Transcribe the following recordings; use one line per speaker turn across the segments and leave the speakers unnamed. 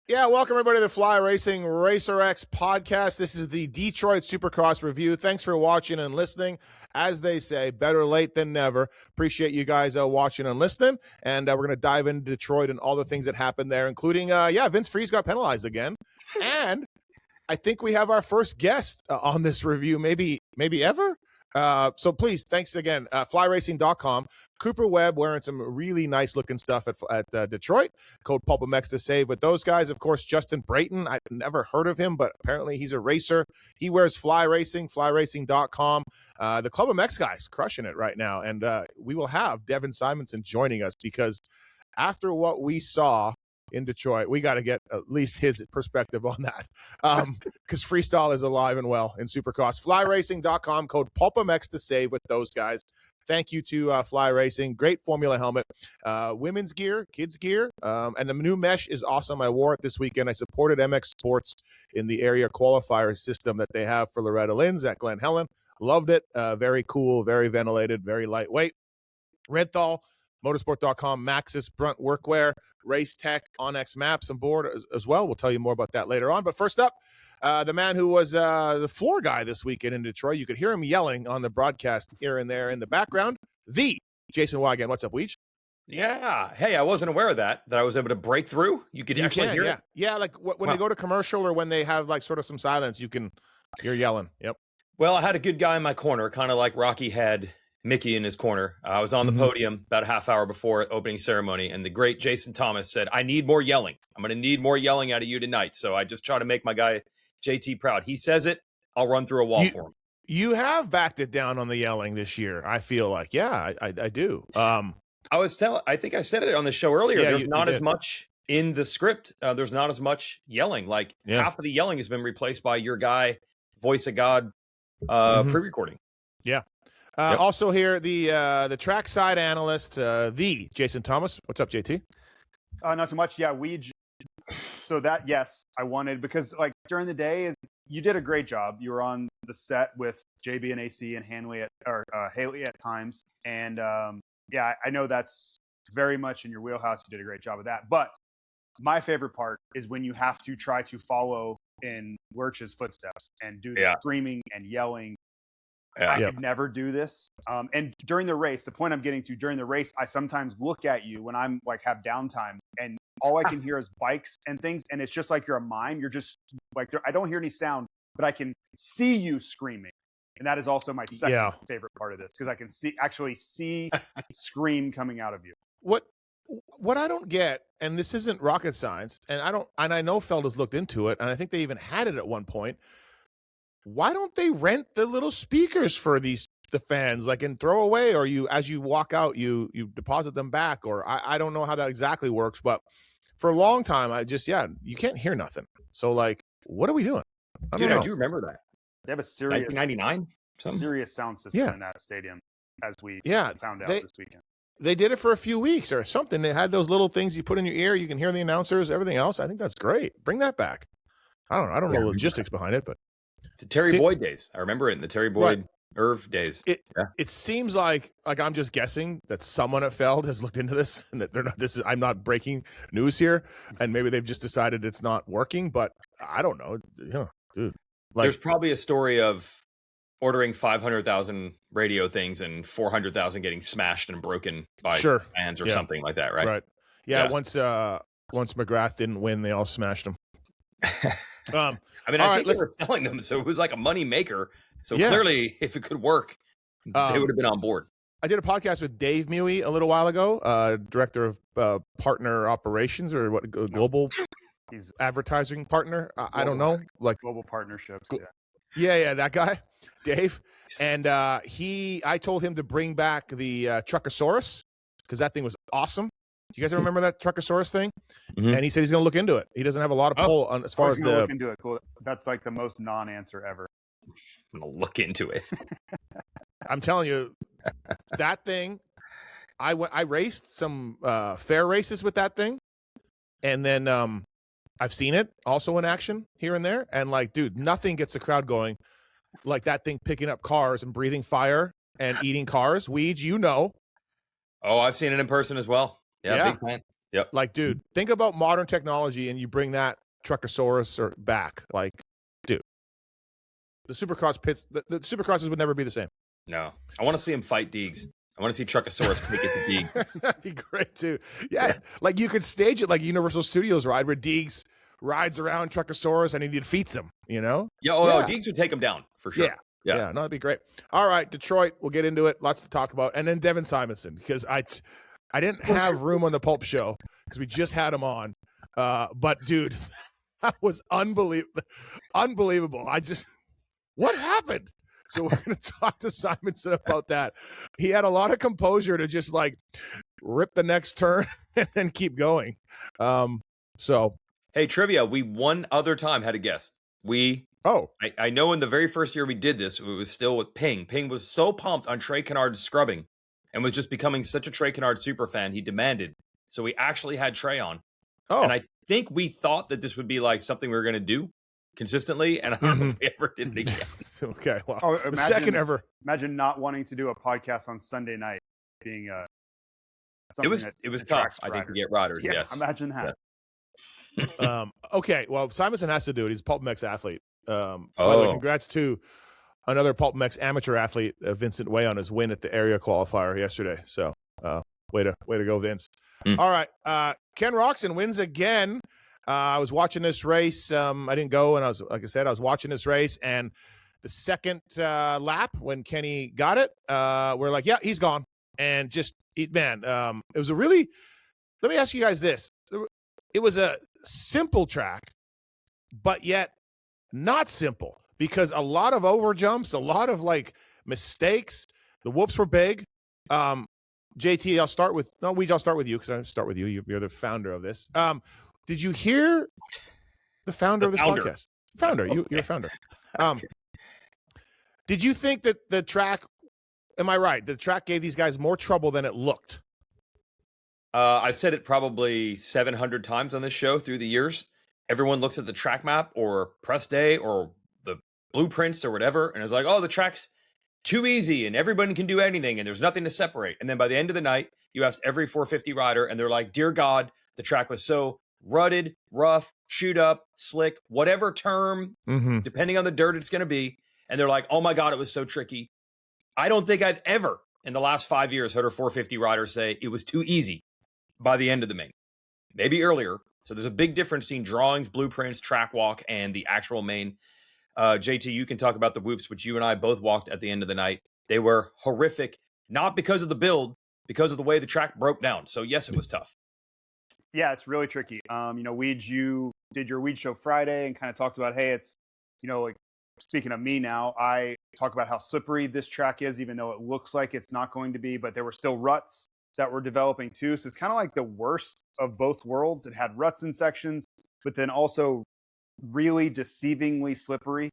Yeah, welcome everybody to the Fly Racing Racer X podcast. This is the Detroit Supercross review. Thanks for watching and listening. As they say, better late than never. Appreciate you guys watching and listening. And we're going to dive into Detroit and all the things that happened there, including, Vince Friese got penalized again. And I think we have our first guest on this review, maybe ever. So please, thanks again. Flyracing.com. Cooper Webb wearing some really nice looking stuff at Detroit. Code Pulpmx to save with those guys. Of course, Justin Brayton. I've never heard of him, but apparently he's a racer. He wears Fly Racing, flyracing.com. The Club MX guys crushing it right now. And we will have Devin Simonson joining us because after what we saw in Detroit, we got to get at least his perspective on that, because freestyle is alive and well in Supercross. Flyracing.com, code Pulpmx to save with those guys. Thank you to Fly Racing. Great Formula helmet, women's gear, kids gear, and the new mesh is awesome. I wore it this weekend. I supported MX Sports in the area qualifier system that they have for Loretta Lynn's at Glen Helen. Loved it. Very cool, very ventilated, very lightweight. Renthal, motorsport.com, Maxxis, Brunt Work Wear, Race Tech, OnX Maps on board as well. We'll tell you more about that later on. But first up, the man who was the floor guy this weekend in Detroit. You could hear him yelling on the broadcast here and there in the background. The Jason Wagan. What's up, Weege?
Yeah. Hey, I wasn't aware of that I was able to break through. You could actually hear it?
Yeah, like when they go to commercial or when they have like sort of some silence, you're yelling. Yep.
Well, I had a good guy in my corner, kind of like Rocky had Mickey in his corner. I was on the podium about a half hour before opening ceremony, and the great Jason Thomas said, I need more yelling. I'm going to need more yelling out of you tonight. So I just try to make my guy JT proud. He says it, I'll run through a wall for him.
You have backed it down on the yelling this year, I feel like. Yeah, I do.
I think I said it on the show earlier.
Yeah,
there's not as much in the script. There's not as much yelling. Like half of the yelling has been replaced by your guy, Voice of God, pre-recording.
Yeah. Also here, the trackside analyst, the Jason Thomas. What's up, JT?
Not too much. Yeah, Weege. So that, yes, I wanted, because like during the day, you did a great job. You were on the set with JB and AC and Haley at times. And I know that's very much in your wheelhouse. You did a great job of that. But my favorite part is when you have to try to follow in Lurch's footsteps and do the screaming and yelling. I could never do this. And during the race, the point I'm getting to, during the race, I sometimes look at you when I'm like have downtime and all I can hear is bikes and things. And it's just like you're a mime. You're just like, I don't hear any sound, but I can see you screaming. And that is also my second favorite part of this, because I can actually see scream coming out of you.
What I don't get, and this isn't rocket science, and I know Felda's looked into it, and I think they even had it at one point. Why don't they rent the little speakers for the fans, like, and throw away, or as you walk out, you deposit them back, or I don't know how that exactly works, but for a long time, you can't hear nothing. So like, what are we doing?
I do remember that.
They have a serious
1999
serious sound system in that stadium, as we found out this weekend.
They did it for a few weeks or something. They had those little things you put in your ear. You can hear the announcers, everything else. I think that's great. Bring that back. I don't know the logistics behind it, but
the Terry Boyd days. I remember it in the Terry Boyd Irv days.
It seems like I'm just guessing that someone at Feld has looked into this and that they're not. I'm not breaking news here, and maybe they've just decided it's not working. But I don't know, dude. Like,
there's probably a story of ordering 500,000 radio things and 400,000 getting smashed and broken by fans or something like that, right?
Right. Yeah. Once McGrath didn't win, they all smashed him.
I think they were selling them, so it was like a money maker. So clearly, if it could work, they would have been on board.
I did a podcast with Dave Mewey a little while ago, director of partner operations, or what, global advertising partner. I don't know, like
global partnerships.
Yeah, that guy, Dave. And I told him to bring back the Truckosaurus, because that thing was awesome. Do you guys remember that Truckosaurus thing? And he said he's going to look into it. He doesn't have a lot of pull on as far as the
look into it. Cool. That's like the most non-answer ever.
I'm going to look into it.
I'm telling you, that thing. I raced some fair races with that thing, and then I've seen it also in action here and there, and like, dude, nothing gets the crowd going like that thing picking up cars and breathing fire and eating cars. Weege, you know.
Oh, I've seen it in person as well. Yeah, big fan. Yep.
Like, dude, think about modern technology and you bring that Truckosaurus or back. Like, dude, the Supercross pits, the Supercrosses would never be the same.
No, I want to see him fight Deegs. I want to see Truckosaurus take it to Deeg.
That'd be great too. Yeah, like you could stage it like a Universal Studios ride where Deegs rides around Truckosaurus and he defeats him. You know?
Yeah. Oh, no, Deegs would take him down for sure.
Yeah. No, that'd be great. All right, Detroit. We'll get into it. Lots to talk about, and then Devin Simonson because I didn't have room on the Pulp Show because we just had him on. But dude, that was unbelievable. What happened? So we're going to talk to Simonson about that. He had a lot of composure to just like rip the next turn and then keep going.
Hey, trivia. We one other time had a guest. I know in the very first year we did this, it was still with Ping. Ping was so pumped on Trey Kennard's scrubbing and was just becoming such a Trey Kennard super fan. He demanded. So we actually had Trey on. And I think we thought that this would be like something we were going to do consistently. And I don't know if we ever did it again.
Okay. Well, the second ever.
Imagine not wanting to do a podcast on Sunday night being
it was tough, I think, to get riders.
Yeah,
yes.
Imagine that.
Yeah. Okay. Well, Simonson has to do it. He's a Pulpmx athlete. By the way, congrats to another Pulpmx amateur athlete, Vincent Way, on his win at the area qualifier yesterday. So, way to go, Vince. All right, Ken Roczen wins again. I was watching this race. I didn't go, and I was watching this race, and the second lap when Kenny got it, we're like, yeah, he's gone, and it was a really. Let me ask you guys this: it was a simple track, but yet not simple because a lot of over jumps, a lot of like mistakes. The whoops were big. JT, I'll start with Weege. I'll start with you because I start with you. You're the founder of this. Did you hear the founder of this podcast? Founder, you're a founder. Did you think that the track? Am I right? The track gave these guys more trouble than it looked.
I've said it probably 700 times on this show through the years. Everyone looks at the track map or press day or the blueprints or whatever, and is like, oh, the track's too easy and everyone can do anything and there's nothing to separate. And then by the end of the night, you asked every 450 rider and they're like, dear God, the track was so rutted, rough, shoot up, slick, whatever term, depending on the dirt it's going to be. And they're like, oh my God, it was so tricky. I don't think I've ever in the last 5 years heard a 450 rider say it was too easy by the end of the main, maybe earlier. So there's a big difference between drawings, blueprints, track walk, and the actual main. JT, you can talk about the whoops, which you and I both walked at the end of the night. They were horrific, not because of the build, because of the way the track broke down. So yes, it was tough.
Yeah, it's really tricky. Weege, you did your Weege show Friday and kind of talked about, hey, it's, like speaking of me now, I talk about how slippery this track is, even though it looks like it's not going to be, but there were still ruts that were developing too. So it's kind of like the worst of both worlds. It had ruts in sections, but then also really deceivingly slippery,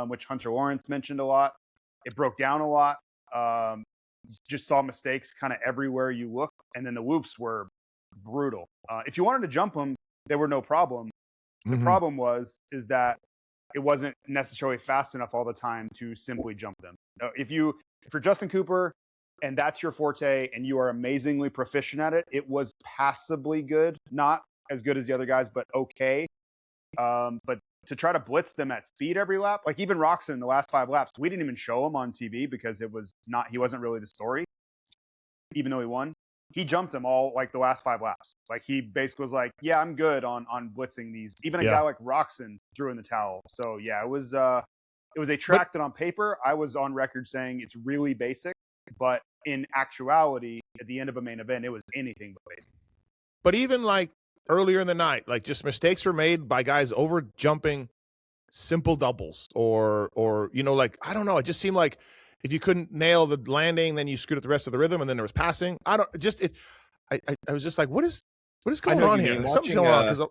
which Hunter Lawrence mentioned a lot. It broke down a lot. Just saw mistakes kind of everywhere you look. And then the whoops were brutal. If you wanted to jump them, they were no problem. The problem is that it wasn't necessarily fast enough all the time to simply jump them. If you're Justin Cooper and that's your forte and you are amazingly proficient at it, it was passably good. Not as good as the other guys, but okay. But to try to blitz them at speed every lap, like even Roczen, the last 5 laps, we didn't even show him on TV because he wasn't really the story, even though he won. He jumped them all like the last 5 laps. Like he basically was like, yeah, I'm good on blitzing these. Even a guy like Roczen threw in the towel. So yeah, it was a track that on paper, I was on record saying it's really basic, but in actuality, at the end of a main event, it was anything but basic.
But even like earlier in the night, like just mistakes were made by guys over jumping simple doubles or like, I don't know. It just seemed like if you couldn't nail the landing, then you screwed up the rest of the rhythm and then there was passing. I was just like, what is going on here? Something's going on.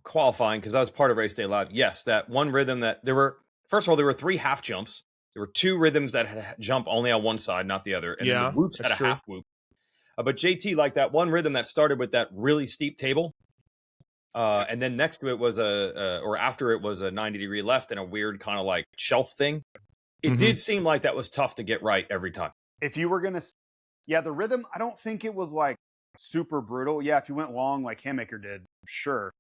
Qualifying, because I was part of Race Day Live. Yes, that one rhythm that there were 3 half jumps. There were 2 rhythms that had jump only on one side, not the other. And then the whoops had a half whoop. But JT, like that one rhythm that started with that really steep table, and then next to it was after it was a 90-degree left and a weird kind of like shelf thing. It did seem like that was tough to get right every time.
If you were going to, the rhythm, I don't think it was like super brutal. Yeah, if you went long like Hammaker did, sure.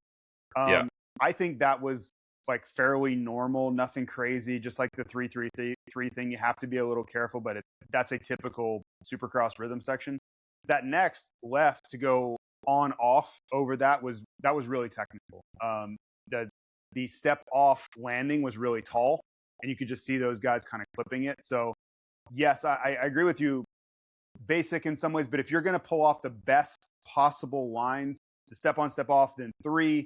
Yeah.
I think that was like fairly normal, nothing crazy, just like the 3-3-3 thing. You have to be a little careful, but that's a typical Supercross rhythm section. That next left to go on off over that was really technical. The step off landing was really tall, and you could just see those guys kind of clipping it. So yes, I agree with you. Basic in some ways, but if you're going to pull off the best possible lines, to step on, step off, then 3,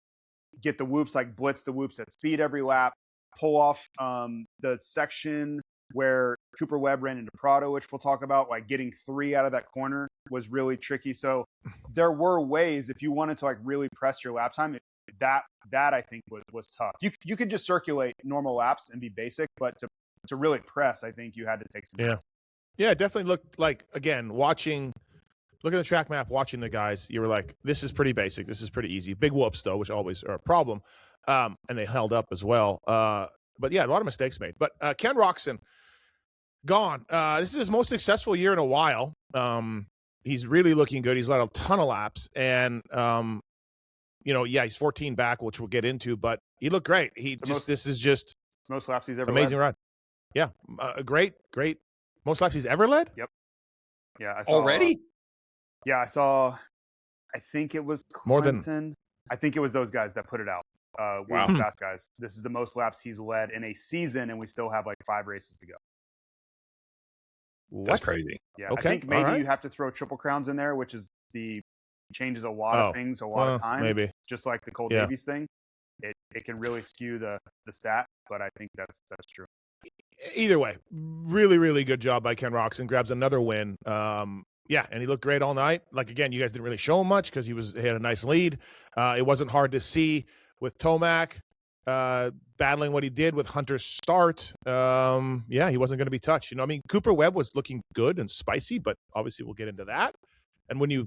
get the whoops, like blitz the whoops at speed every lap, pull off the section where Cooper Webb ran into Prado, which we'll talk about, like getting 3 out of that corner was really tricky. So there were ways, if you wanted to like really press your lap time, that I think was tough. You could just circulate normal laps and be basic, but to really press, I think you had to take some
Yeah. Yeah, it definitely looked like, again, looking at the track map, watching the guys, you were like, this is pretty basic. This is pretty easy. Big whoops, though, which always are a problem. And they held up as well. But yeah, a lot of mistakes made. But Ken Roczen, gone. This is his most successful year in a while. He's really looking good. He's led a ton of laps. And, he's 14 back, which we'll get into. But he looked great. This is just
most laps he's ever
amazing
led.
run. Yeah, great. Most laps he's ever led?
Yep. Yeah, I saw
Already?
Yeah, I saw. I think it was Clinton. I think it was those guys that put it out.
Wow.
Fast guys. This is the most laps he's led in a season, and we still have like 5 races to go.
That's crazy.
Yeah,
Okay.
I think maybe you have to throw Triple Crowns in there, which is changes a lot of things a lot of times.
Maybe.
Just like the Cole Davies thing. It can really skew the stat, but I think that's true.
Either way, really, really good job by Ken Roczen. Grabs another win. And he looked great all night. Like, again, you guys didn't really show him much because he had a nice lead. It wasn't hard to see with Tomac battling what he did with Hunter's start. He wasn't going to be touched. Cooper Webb was looking good and spicy, but obviously we'll get into that. And when you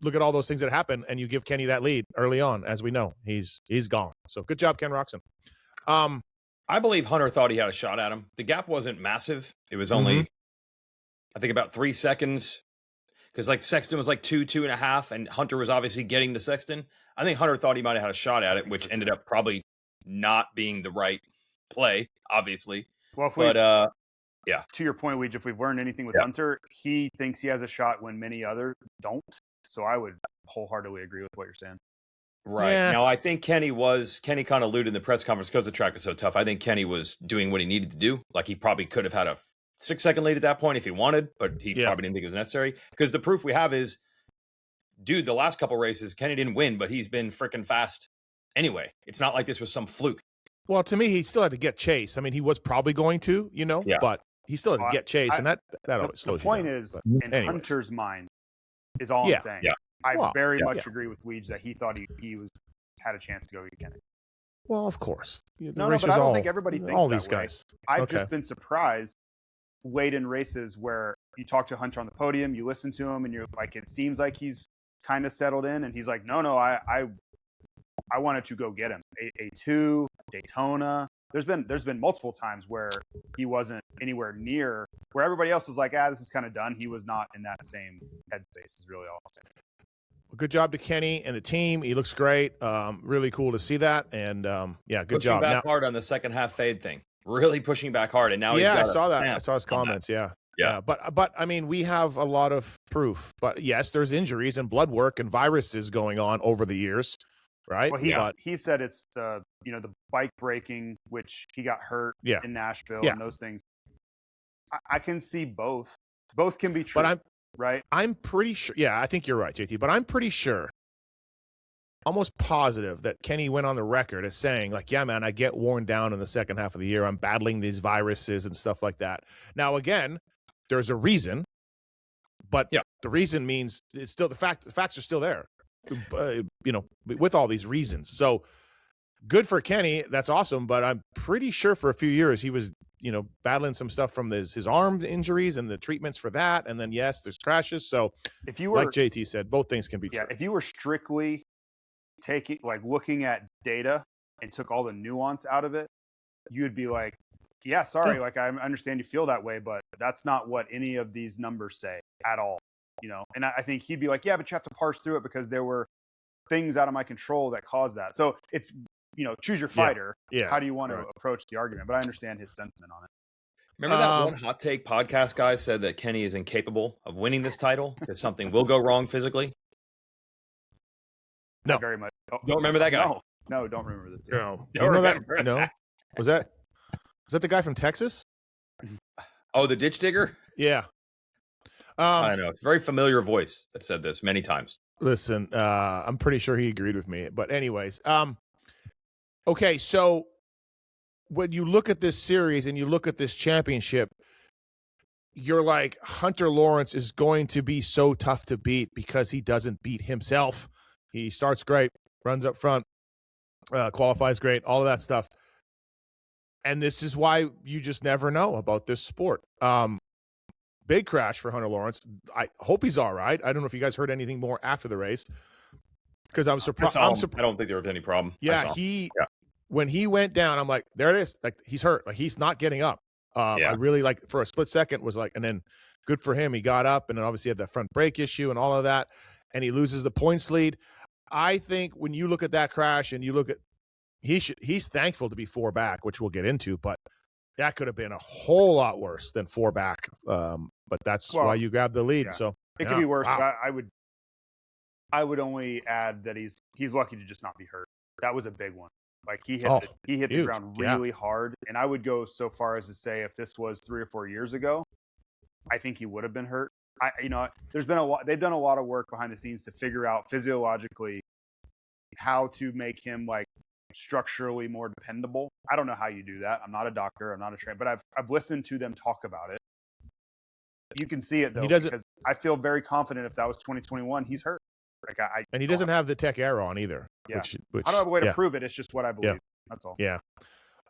look at all those things that happen and you give Kenny that lead early on, as we know, he's gone. So good job, Ken Roczen.
I believe Hunter thought he had a shot at him. The gap wasn't massive. It was only, I think, about 3 seconds. Because like Sexton was like 2.5, and Hunter was obviously getting to Sexton. I think Hunter thought he might have had a shot at it, which ended up probably not being the right play, obviously.
Well, to your point, Weege, if we've learned anything with Hunter, he thinks he has a shot when many others don't. So I would wholeheartedly agree with what you're saying.
Right. Yeah. Now, I think Kenny kind of alluded in the press conference because the track is so tough. I think Kenny was doing what he needed to do. Like, he probably could have had a 6-second lead at that point if he wanted, but he probably didn't think it was necessary. Because the proof we have is, dude, the last couple races, Kenny didn't win, but he's been freaking fast anyway. It's not like this was some fluke.
Well, to me, he still had to get Chase. I mean, he was probably going to, but he still had to get Chase, and that always slows you down.
The point is, in Hunter's mind, is all I'm saying.
Yeah.
I very much agree with Weege that he thought he had a chance to go get Kenny.
Well, of course.
No, but I don't think everybody thinks
all
that
these
way.
guys.
I've just been surprised late in races where you talk to Hunter on the podium, you listen to him, and you're like, it seems like he's kind of settled in, and he's like, no, I wanted to go get him. A2, Daytona. There's been multiple times where he wasn't anywhere near where everybody else was like, this is kind of done. He was not in that same headspace. Is really all I'm saying.
Well, good job to Kenny and the team. He looks great. Really cool to see that. And good job.
Pushing back hard on the second half fade thing. Really pushing back hard. And now he's got
I saw that. I saw his comments. Yeah. But I mean, we have a lot of proof. But yes, there's injuries and blood work and viruses going on over the years. Right.
Well, he said it's the bike breaking, which he got hurt in Nashville and those things. I can see both. Both can be true.
But
right.
I'm pretty sure. Yeah, I think you're right, JT. But I'm pretty sure, almost positive, that Kenny went on the record as saying, like, yeah, man, I get worn down in the second half of the year. I'm battling these viruses and stuff like that. Now, again, there's a reason, but the reason means it's still the facts are still there. With all these reasons. So good for Kenny. That's awesome. But I'm pretty sure for a few years he was, battling some stuff from his arm injuries and the treatments for that. And then, yes, there's crashes. So if you were, like JT said, both things can be true.
If you were strictly looking at data and took all the nuance out of it, you'd be like, sorry. Like, I understand you feel that way, but that's not what any of these numbers say at all. And I think he'd be like, yeah, but you have to parse through it because there were things out of my control that caused that. So it's, choose your fighter.
Yeah.
How do you want to approach the argument? But I understand his sentiment on it.
Remember that one hot take podcast guy said that Kenny is incapable of winning this title if something will go wrong physically?
No.
Not
very much.
Don't remember that guy?
No, don't remember this.
No.
Don't remember
No. Was that the guy from Texas?
Oh, the ditch digger?
Yeah.
I don't know. It's a very familiar voice that said this many times.
Listen, I'm pretty sure he agreed with me. But anyways, okay, so when you look at this series and you look at this championship, you're like, Hunter Lawrence is going to be so tough to beat because he doesn't beat himself. He starts great, runs up front, qualifies great, all of that stuff. And this is why you just never know about this sport. Big crash for Hunter Lawrence. I hope he's all right. I don't know if you guys heard anything more after the race, because I'm surprised.
I don't think there was any problem.
Yeah, when he went down, I'm like, there it is. Like, he's hurt. Like, he's not getting up. I really, like, for a split second was like, and then good for him. He got up, and then obviously had the front brake issue and all of that, and he loses the points lead. I think when you look at that crash and you look at, he's thankful to be 4 back, which we'll get into, but that could have been a whole lot worse than 4 back. But that's why you grab the lead.
Yeah.
So
it could be worse. Wow. But I would only add that he's lucky to just not be hurt. That was a big one. Like, he hit the ground really hard, and I would go so far as to say if this was 3 or 4 years ago, I think he would have been hurt. There's been they've done a lot of work behind the scenes to figure out physiologically how to make him, like, structurally more dependable. I don't know how you do that. I'm not a doctor. I'm not a trainer, but I've listened to them talk about it. You can see it though, because I feel very confident if that was 2021, he's hurt. Like,
and he doesn't have the Tech Air on either.
Yeah.
Which
I don't have a way to prove it. It's just what I believe. That's all.
Yeah.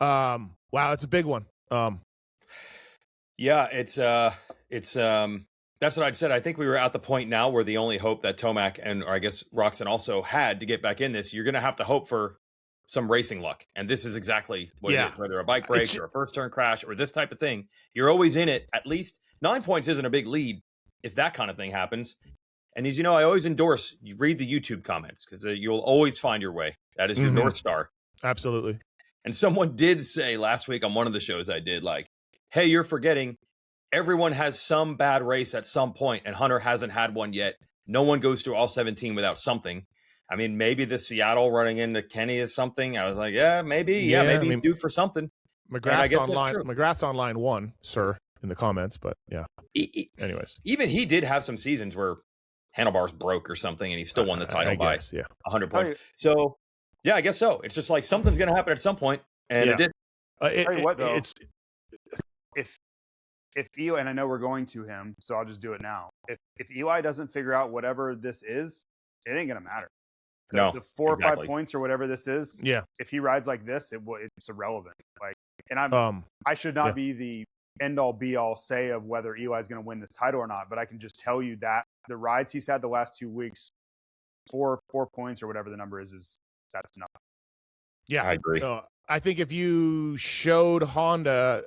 Wow, it's a big one.
Yeah, it's that's what I'd said. I think we were at the point now where the only hope that Tomac or I guess Roczen also had to get back in this, you're going to have to hope for some racing luck. And this is exactly what it is, whether a bike breaks or a first turn crash or this type of thing. You're always in it. At least 9 points isn't a big lead if that kind of thing happens. And as you know, I always endorse, you read the YouTube comments because you'll always find your way. That is your North Star.
Absolutely.
And someone did say last week on one of the shows I did, like, hey, you're forgetting everyone has some bad race at some point, and Hunter hasn't had one yet. No one goes through all 17 without something. I mean, maybe the Seattle running into Kenny is something. I was like, yeah, maybe. Yeah, maybe he's due for something.
McGrath's on line 1, sir, in the comments. But yeah. Anyways.
Even he did have some seasons where handlebars broke or something, and he still won the title by 100 points. So, yeah, I guess so. It's just like something's going to happen at some point, and it did.
Tell you what, though, if Eli, and I know we're going to him, so I'll just do it now. If Eli doesn't figure out whatever this is, it ain't going to matter. The 4 or 5 points or whatever this is.
Yeah.
If he rides like this, it's irrelevant. Like, and I should not be the end all be all say of whether Eli's going to win this title or not, but I can just tell you that the rides he's had the last 2 weeks, 4 points or whatever the number is that's enough.
Yeah,
I agree.
I think if you showed Honda,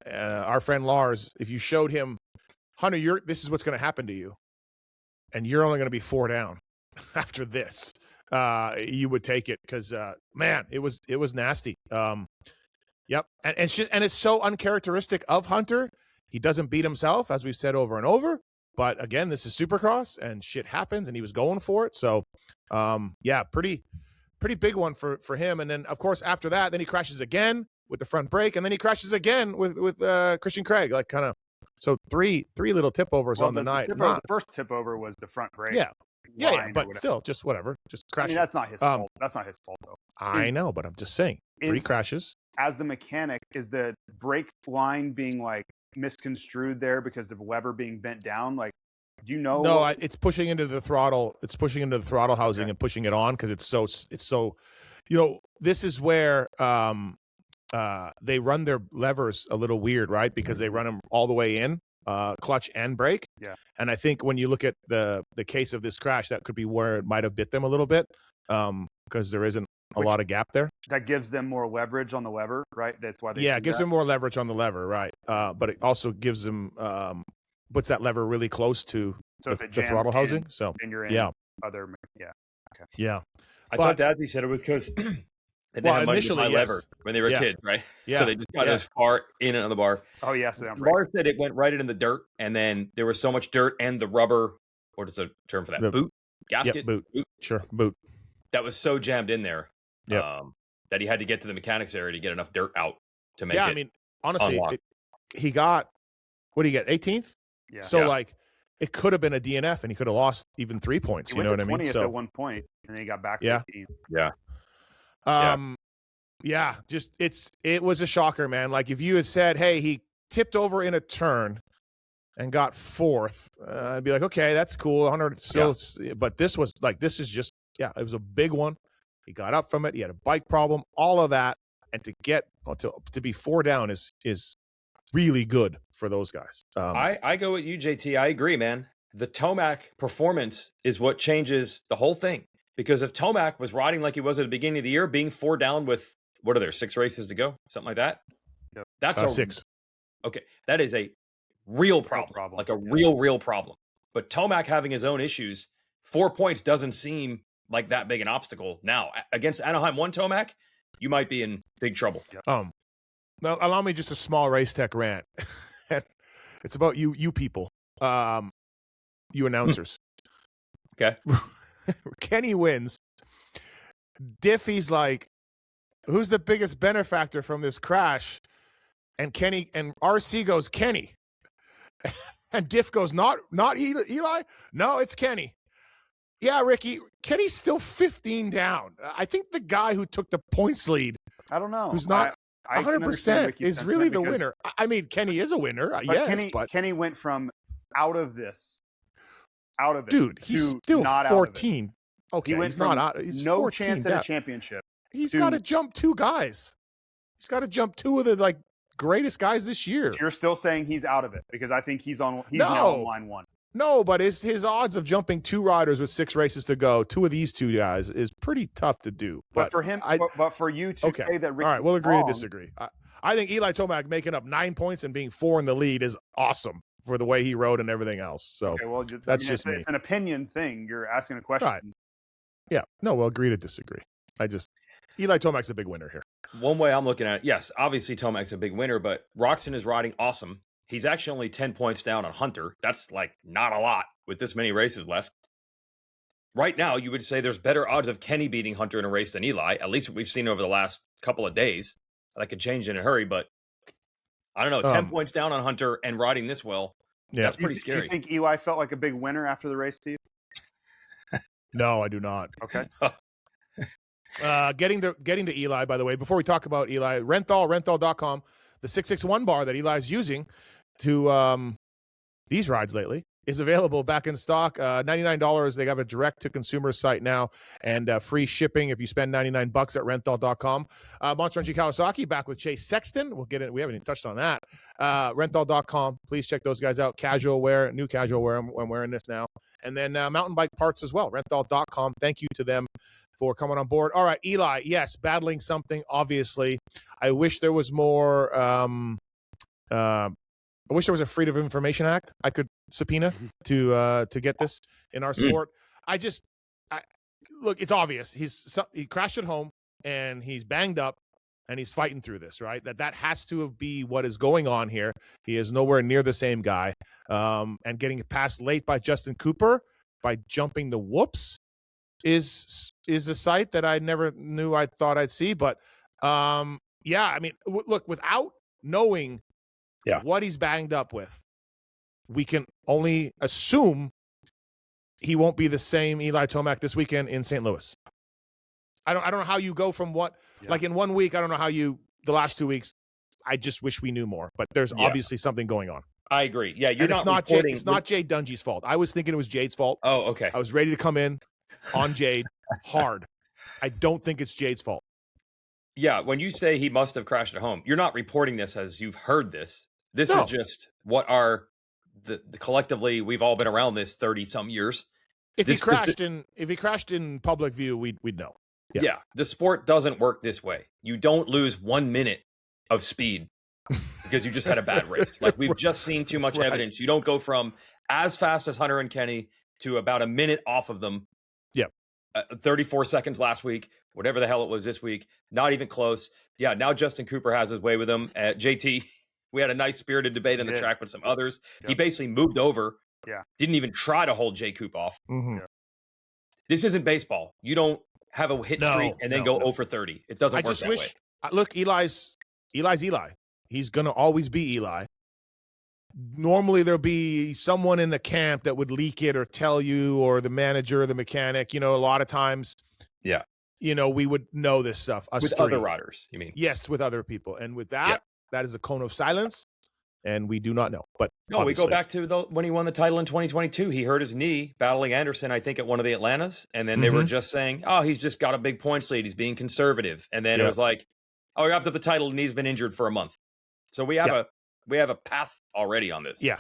our friend Lars, if you showed him, Hunter, this is what's going to happen to you, and you're only going to be 4 down after this, you would take it because man, it was nasty. Yep, and it's so uncharacteristic of Hunter. He doesn't beat himself, as we've said over and over. But again, this is Supercross, and shit happens, and he was going for it. So, yeah, pretty big one for him. And then, of course, after that, then he crashes again with the front brake, and then he crashes again with Christian Craig, like kind of. So three little tip overs on the night.
The first tip over was the front brake.
Yeah, but still, just whatever, just crashing.
I mean, that's not his fault. That's not his fault, though.
I know, but I'm just saying, 3 crashes.
As the mechanic, is the brake line being like misconstrued there because of the lever being bent down? Like, do you know?
No, it's pushing into the throttle. It's pushing into the throttle housing and pushing it on because it's so. This is where they run their levers a little weird, right? Because they run them all the way in. Clutch and brake.
Yeah.
And I think when you look at the case of this crash, that could be where it might have bit them a little bit because there isn't a lot of gap there.
That gives them more leverage on the lever, right? That's why they
it gives them more leverage on the lever, right? But it also gives them puts that lever really close to
So if it
the
jams
throttle
in,
housing. So
then you're in
yeah,
other. Yeah. Okay.
yeah.
I
But-
thought Davies said it was because they didn't
Well,
have money to
initially,
buy
yes.
lever when they were
Yeah.
kids, right?
Yeah.
So they just got
Yeah.
as far in and on the bar.
Oh yeah. So
The bar said it went right into the dirt, and then there was so much dirt and the rubber. What is the term for that?
The-
Boot gasket.
Yep, boot. Sure, boot.
That was so jammed in there.
Yep.
That he had to get to the mechanics area to get enough dirt out to make
Yeah,
it.
I mean, honestly,
unlock.
he got, what did he get? 18th.
Yeah.
So
Yeah.
like, it could have been a DNF, and he could have lost even 3 points.
He
You
went
know
to
what I mean?
20th
So
at one point, and then he got back to
Yeah.
18th.
Yeah, just it was a shocker, man. Like if you had said, "Hey, he tipped over in a turn and got 4th," I'd be like, "Okay, that's cool." 100 still, but this was like this is just it was a big one. He got up from it. He had a bike problem, all of that, and to get to be 4 down is really good for those guys.
I go with you, JT. I agree, man. The Tomac performance is what changes the whole thing. Because if Tomac was riding like he was at the beginning of the year, being 4 down with, what are there, 6 races to go? Something like that?
Yep.
That's
6.
Okay, that is a real problem. Like a real problem. But Tomac having his own issues, 4 points doesn't seem like that big an obstacle. Now, against Anaheim 1 Tomac, you might be in big trouble.
Yep.
Now allow me just a small race tech rant. It's about you people, you announcers.
Okay.
Kenny wins. Diffie's like, who's the biggest benefactor from this crash? And Kenny and RC goes, Kenny. And Diff goes, not Eli. No, it's Kenny. Yeah, Ricky. Kenny's still 15 down. I think the guy who took the points lead,
I don't know.
who's not
I can understand
100%,
Ricky's
is
sentiment
really the
because-
winner. I mean, Kenny is a winner,
But
yes, but
Kenny went from out of it.
dude, he's
to
still
not out of it.
14. Okay,
He went
he's not
from
out. He's
no
14
chance at
down.
a championship.
He's
to-
got to jump 2 guys. He's got to jump 2 of the greatest guys this year.
You're still saying he's out of it because I think he's now
No.
on line 1.
No, but his odds of jumping 2 riders with 6 races to go, 2 of these 2 guys, is pretty tough to do.
But for him, but for you to
Okay.
say that Ricky's
all right, we'll agree
wrong,
to disagree. I think Eli Tomac making up 9 points and being 4 in the lead is awesome for the way he rode and everything else. So
Okay, well,
that's just me.
It's an opinion thing. You're asking a question.
Right. Yeah, no, we'll agree to disagree. Eli Tomac's a big winner here.
One way I'm looking at it, yes, obviously Tomac's a big winner, but Roczen is riding awesome. He's actually only 10 points down on Hunter. That's like not a lot with this many races left. Right now, you would say there's better odds of Kenny beating Hunter in a race than Eli, at least what we've seen over the last couple of days. That could change in a hurry, but I don't know. 10 points down on Hunter and riding this well, that's pretty
Do
scary.
you think Eli felt like a big winner after the race, Steve?
No, I do not.
Okay.
Getting to Eli, by the way, before we talk about Eli, renthal.com, the 661 bar that Eli's using to these rides lately is available back in stock. $99. They have a direct-to-consumer site now and free shipping if you spend $99 at renthal.com. Monster Energy Kawasaki back with Chase Sexton. We'll get it. We haven't even touched on that. Renthal.com. Please check those guys out. Casual wear, new casual wear. I'm wearing this now. And then mountain bike parts as well. Renthal.com. Thank you to them for coming on board. All right, Eli, yes, battling something, obviously. I wish there was more I wish there was a Freedom of Information Act I could subpoena to get this in our sport. Look, it's obvious. He crashed at home and he's banged up and he's fighting through this, right? That has to be what is going on here. He is nowhere near the same guy. And getting passed late by Justin Cooper by jumping the whoops is a sight that I never knew I thought I'd see. But yeah, I mean, look, without knowing what he's banged up with, we can only assume he won't be the same Eli Tomac this weekend in St. Louis. I don't know how you go from like in 1 week. I don't know how the last 2 weeks. I just wish we knew more, but there's obviously something going on.
I agree. Yeah,
It's not Jade Dungy's fault. I was thinking it was Jade's fault.
Oh, okay.
I was ready to come in on Jade hard. I don't think it's Jade's fault.
Yeah, when you say he must have crashed at home, you're not reporting this as you've heard this. This is just what the collectively we've all been around this 30-some years.
If he crashed in public view, we'd know.
Yeah, the sport doesn't work this way. You don't lose 1 minute of speed because you just had a bad race. Like we've just seen too much evidence. You don't go from as fast as Hunter and Kenny to about a minute off of them.
Yep.
34 seconds last week, whatever the hell it was this week. Not even close. Yeah, now Justin Cooper has his way with him. JT, we had a nice spirited debate on the track with some others. Yep. He basically moved over.
Yeah.
Didn't even try to hold J. Coop off.
Mm-hmm.
Yeah.
This isn't baseball. You don't have a hit streak and then go 0 for 30. It doesn't work that way.
Look, Eli's Eli. He's going to always be Eli. Normally there'll be someone in the camp that would leak it or tell you, or the manager or the mechanic. You know, a lot of times, you know, we would know this stuff.
With other riders, you mean?
Yes, with other people. And with that, that is a cone of silence, and we do not know. But
no, we go back to when he won the title in 2022. He hurt his knee battling Anderson, I think, at one of the Atlantas. And then they were just saying, oh, he's just got a big points lead. He's being conservative. And then it was like, oh, he got to the title and he's been injured for a month. So we have a path already on this.
Yeah.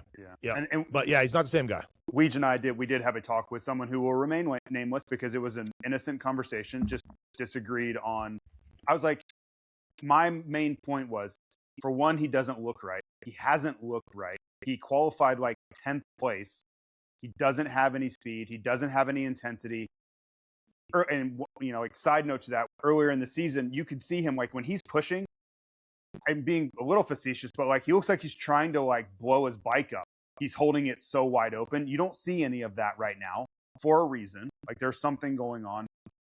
But yeah, he's not the same guy.
Weege and I did have a talk with someone who will remain nameless because it was an innocent conversation, just disagreed on. I was like, my main point was, for one, he doesn't look right. He hasn't looked right. He qualified like 10th place. He doesn't have any speed. He doesn't have any intensity. And, you know, like, side note to that, earlier in the season, you could see him, like, when he's pushing, I'm being a little facetious, but like, he looks like he's trying to like blow his bike up. He's holding it so wide open. You don't see any of that right now for a reason. Like, there's something going on.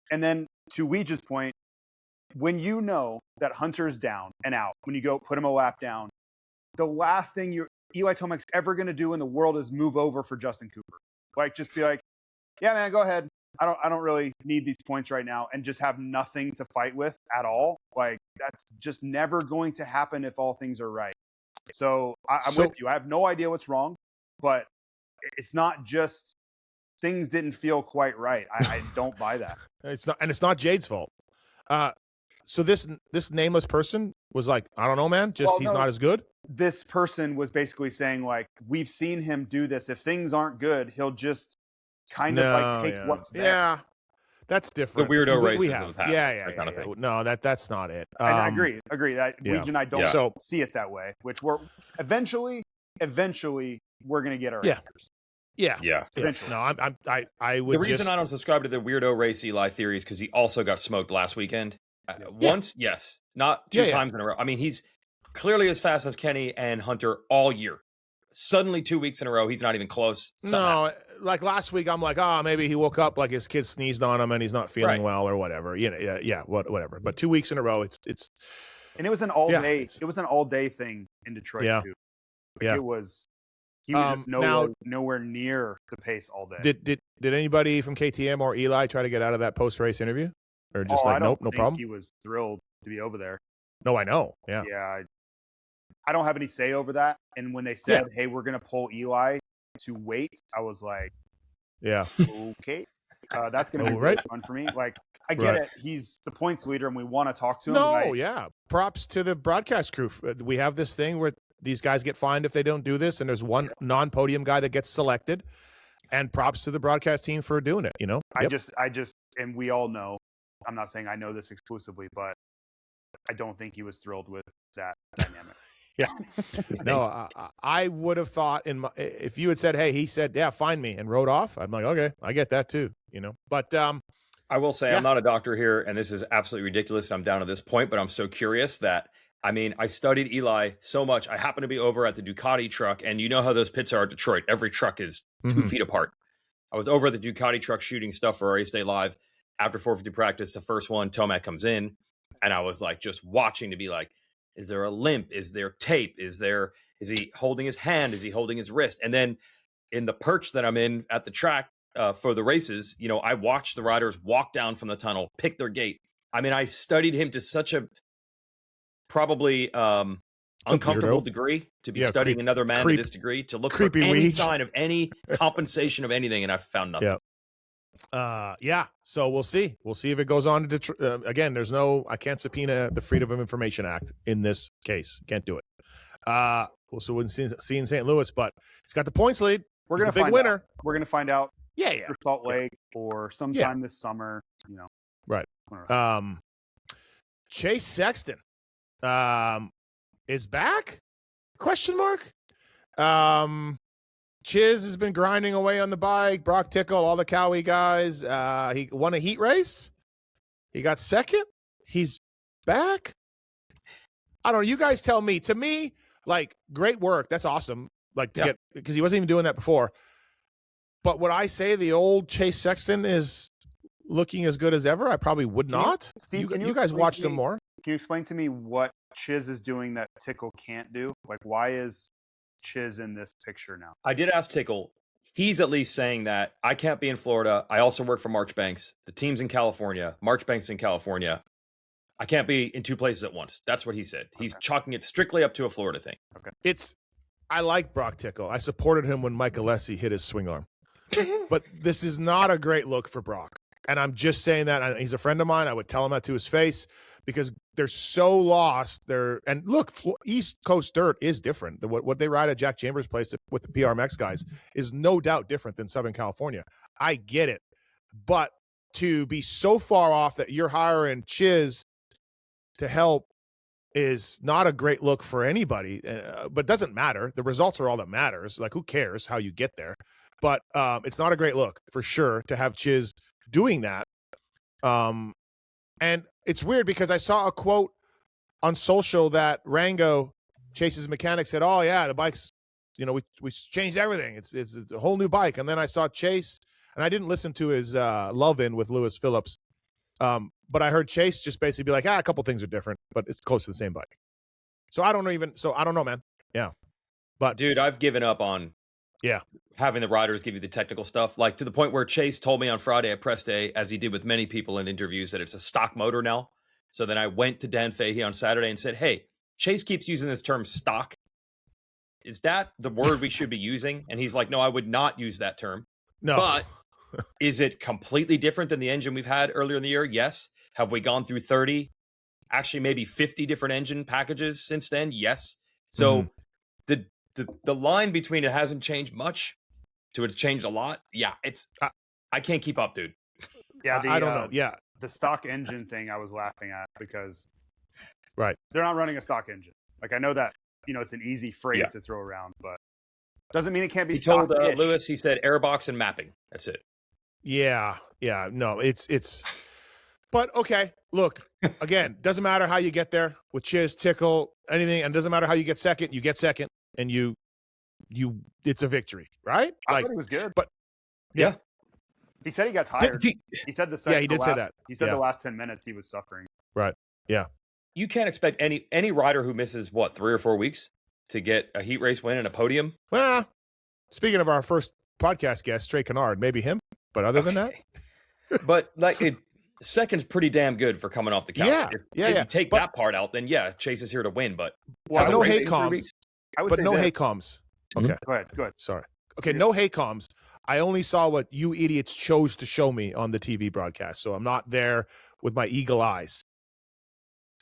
And then to Weege's point, when you know that Hunter's down and out, when you go put him a lap down, the last thing Eli Tomac's ever going to do in the world is move over for Justin Cooper. Like, just be like, yeah, man, go ahead. I don't really need these points right now, and just have nothing to fight with at all. Like, that's just never going to happen if all things are right. So I'm with you. I have no idea what's wrong, but it's not just things didn't feel quite right. I don't buy that.
It's not Jade's fault. So this nameless person was like, I don't know, man. He's not as good.
This person was basically saying, like, we've seen him do this. If things aren't good, he'll just kind of like take what's there.
Yeah, that's different.
The weirdo races
we have.
of the past.
Kind of thing. No, that's not it.
And I agree. That Weege and I don't see it that way. Which we're eventually we're gonna get our answers.
Yeah.
Eventually.
No, I would.
The reason I don't subscribe to the weirdo race Eli theory is because he also got smoked last weekend. Once, yes, not two times in a row. I mean, he's clearly as fast as Kenny and Hunter all year. Suddenly 2 weeks in a row, he's not even close.
No, like last week, I'm like, maybe he woke up like his kid sneezed on him and he's not feeling well or whatever. Whatever. But 2 weeks in a row, it's.
And it was an all day. It was an all day thing in Detroit too. Like, it was. He was just nowhere near the pace all day.
Did anybody from KTM or Eli try to get out of that post race interview, or just no problem?
He was thrilled to be over there.
No, I know. Yeah.
I don't have any say over that. And when they said, hey, we're going to pull Eli to wait, I was like, okay. That's going to be really fun for me. Like, I get it. He's the points leader and we want to talk to him.
Props to the broadcast crew. We have this thing where these guys get fined if they don't do this. And there's one non-podium guy that gets selected. And props to the broadcast team for doing it, you know?
I just, and we all know, I'm not saying I know this exclusively, but I don't think he was thrilled with that dynamic.
No, I would have thought if you had said, hey, he said, find me and wrote off. I'm like, okay, I get that too, you know. But
I will say I'm not a doctor here, and this is absolutely ridiculous. And I'm down to this point, but I'm so curious that I studied Eli so much. I happen to be over at the Ducati truck, and you know how those pits are at Detroit. Every truck is 2 feet apart. I was over at the Ducati truck shooting stuff for Race Day Live after 450 practice. The first one, Tomac comes in, and I was like just watching to be like, is there a limp? Is there tape? Is he holding his hand? Is he holding his wrist? And then in the perch that I'm in at the track for the races, you know, I watched the riders walk down from the tunnel, pick their gait. I mean, I studied him to such a probably uncomfortable degree to be studying another man to this degree, to look for any sign of any compensation of anything, and I found nothing.
So we'll see if it goes on to Detroit. Again, I can't subpoena the Freedom of Information Act in this case. Can't do it. We'll see in St. Louis, but he's got the points lead.
We're going to big winner. We're going to find out.
For
Salt Lake or sometime this summer, you know.
Right. Chase Sexton is back? Question mark. Chiz has been grinding away on the bike. Brock Tickle, all the Cowie guys. He won a heat race. He got second. He's back. I don't know. You guys tell me. To me, like, great work. That's awesome. Like, to get, because he wasn't even doing that before. But would I say the old Chase Sexton is looking as good as ever? I probably would not.
Steve,
you guys watched him more.
Can you explain to me what Chiz is doing that Tickle can't do? Like, why is Chiz in this picture now?
I did ask Tickle. He's at least saying that I can't be in Florida. I also work for Marchbanks. The team's in California. Marchbanks in California. I can't be in two places at once. That's what he said. He's chalking it strictly up to a Florida thing.
Okay.
I like Brock Tickle. I supported him when Mike Alessi hit his swing arm. But this is not a great look for Brock. And I'm just saying that. He's a friend of mine. I would tell him that to his face because they're so lost. And look, East Coast dirt is different. What they ride at Jack Chambers' place with the PRMX guys is no doubt different than Southern California. I get it. But to be so far off that you're hiring Chiz to help is not a great look for anybody. But it doesn't matter. The results are all that matters. Like, who cares how you get there? But it's not a great look for sure to have Chiz doing that. And it's weird because I saw a quote on social that Rango, Chase's mechanic, said, "Oh yeah, the bike's, we changed everything. It's a whole new bike." And then I saw Chase, and I didn't listen to his love-in with Lewis Phillips, but I heard Chase just basically be like, a couple things are different, but it's close to the same bike. So I don't know, man. Yeah, but
dude, I've given up on having the riders give you the technical stuff, like to the point where Chase told me on Friday at press day, as he did with many people in interviews, that it's a stock motor now. So then I went to Dan Fahey on Saturday and said, "Hey, Chase keeps using this term stock. Is that the word we should be using?" And he's like, "No, I would not use that term."
No.
But is it completely different than the engine we've had earlier in the year? Yes. Have we gone through 30, actually maybe 50 different engine packages since then? Yes. So the line between it hasn't changed much to it's changed a lot. Yeah, I can't keep up, dude.
Yeah,
I don't know. Yeah,
the stock engine thing I was laughing at because
they're
not running a stock engine. Like, I know that it's an easy phrase to throw around, but doesn't mean it can't be.
He told Lewis, he said airbox and mapping. That's it.
Yeah. No, it's. But okay, look, again, doesn't matter how you get there with Chiz, Tickle, anything, and doesn't matter how you get second. You get second. And you it's a victory, right?
I thought he was good,
but
he said he got tired. He said the second.
Yeah, he did say that.
He said the last 10 minutes he was suffering.
Right. Yeah.
You can't expect any rider who misses 3 or 4 weeks to get a heat race win and a podium.
Well, speaking of our first podcast guest, Trey Kennard, maybe him, but other than that,
but second's pretty damn good for coming off the couch. If you take that part out, then Chase is here to win. But
no hate comms. But no hate comms. Okay.
Go ahead.
Sorry. Okay, no hate comms. I only saw what you idiots chose to show me on the TV broadcast, so I'm not there with my eagle eyes.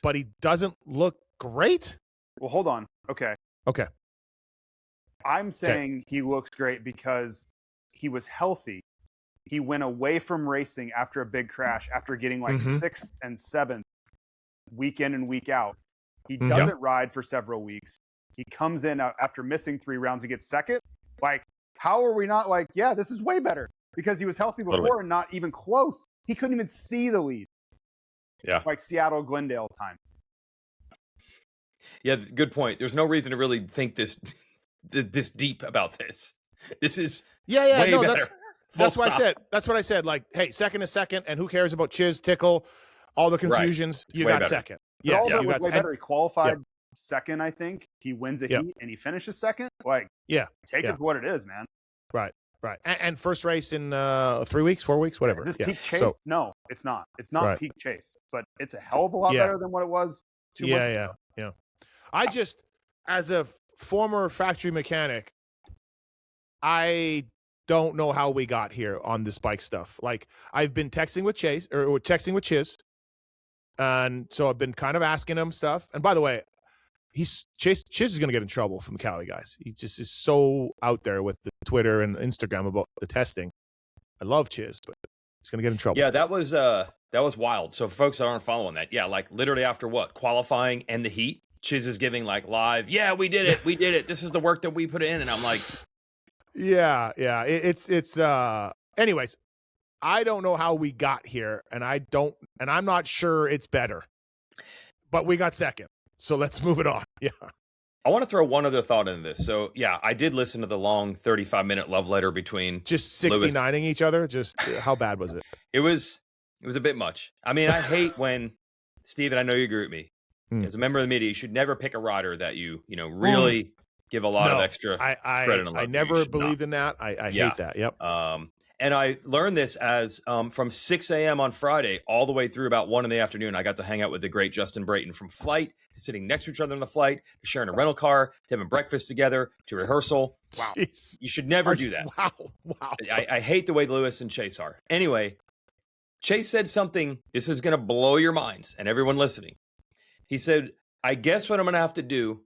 But he doesn't look great.
Well, hold on. Okay. I'm saying he looks great because he was healthy. He went away from racing after a big crash, after getting like 6th and 7th week in and week out. He doesn't ride for several weeks. He comes in after missing 3 rounds and gets second. Like, how are we not like, this is way better? Because he was healthy before and not even close. He couldn't even see the lead.
Yeah.
Like Seattle, Glendale time.
Yeah, good point. There's no reason to really think this deep about this. This is way better.
That's what I said. That's what I said. Like, hey, second is second, and who cares about Chiz, Tickle, all the confusions? Right. You got better. Second.
But also, you got way better. He qualified second, I think. He wins a heat, and he finishes second. Like, take it for what it is, man.
Right. And first race in 3 weeks, 4 weeks, whatever.
Is this peak Chase? No, it's not. It's not peak Chase, but it's a hell of a lot better than what it was 2 months ago.
Yeah. I just, as a former factory mechanic, I don't know how we got here on this bike stuff. Like, I've been texting with Chiz, and so I've been kind of asking him stuff. And by the way, Chiz is going to get in trouble from the Cali guys. He just is so out there with the Twitter and Instagram about the testing. I love Chiz, but he's going to get in trouble.
Yeah, that was wild. So for folks that aren't following that, like literally after qualifying and the heat, Chiz is giving like live, we did it. This is the work that we put in. And I'm like,
Yeah. It's anyways, I don't know how we got here, and I'm not sure it's better. But we got second. So let's move it on. Yeah.
I want to throw one other thought into this. So yeah, I did listen to the long 35-minute love letter between
just 69ing each other. Just how bad was it?
It was a bit much. I mean, I hate when Steven, I know you agree with me. As a member of the media, you should never pick a rider that you really give a lot of extra credit and love.
I never believed in that. I hate that. Yep.
And I learned this as from 6 a.m. on Friday all the way through about 1 in the afternoon. I got to hang out with the great Justin Brayton, from flight to sitting next to each other on the flight, to sharing a rental car, to having breakfast together, to rehearsal. Wow.
Jeez.
You should never do that.
Wow.
I hate the way Lewis and Chase are. Anyway, Chase said something. This is going to blow your minds and everyone listening. He said, I guess what I'm going to have to do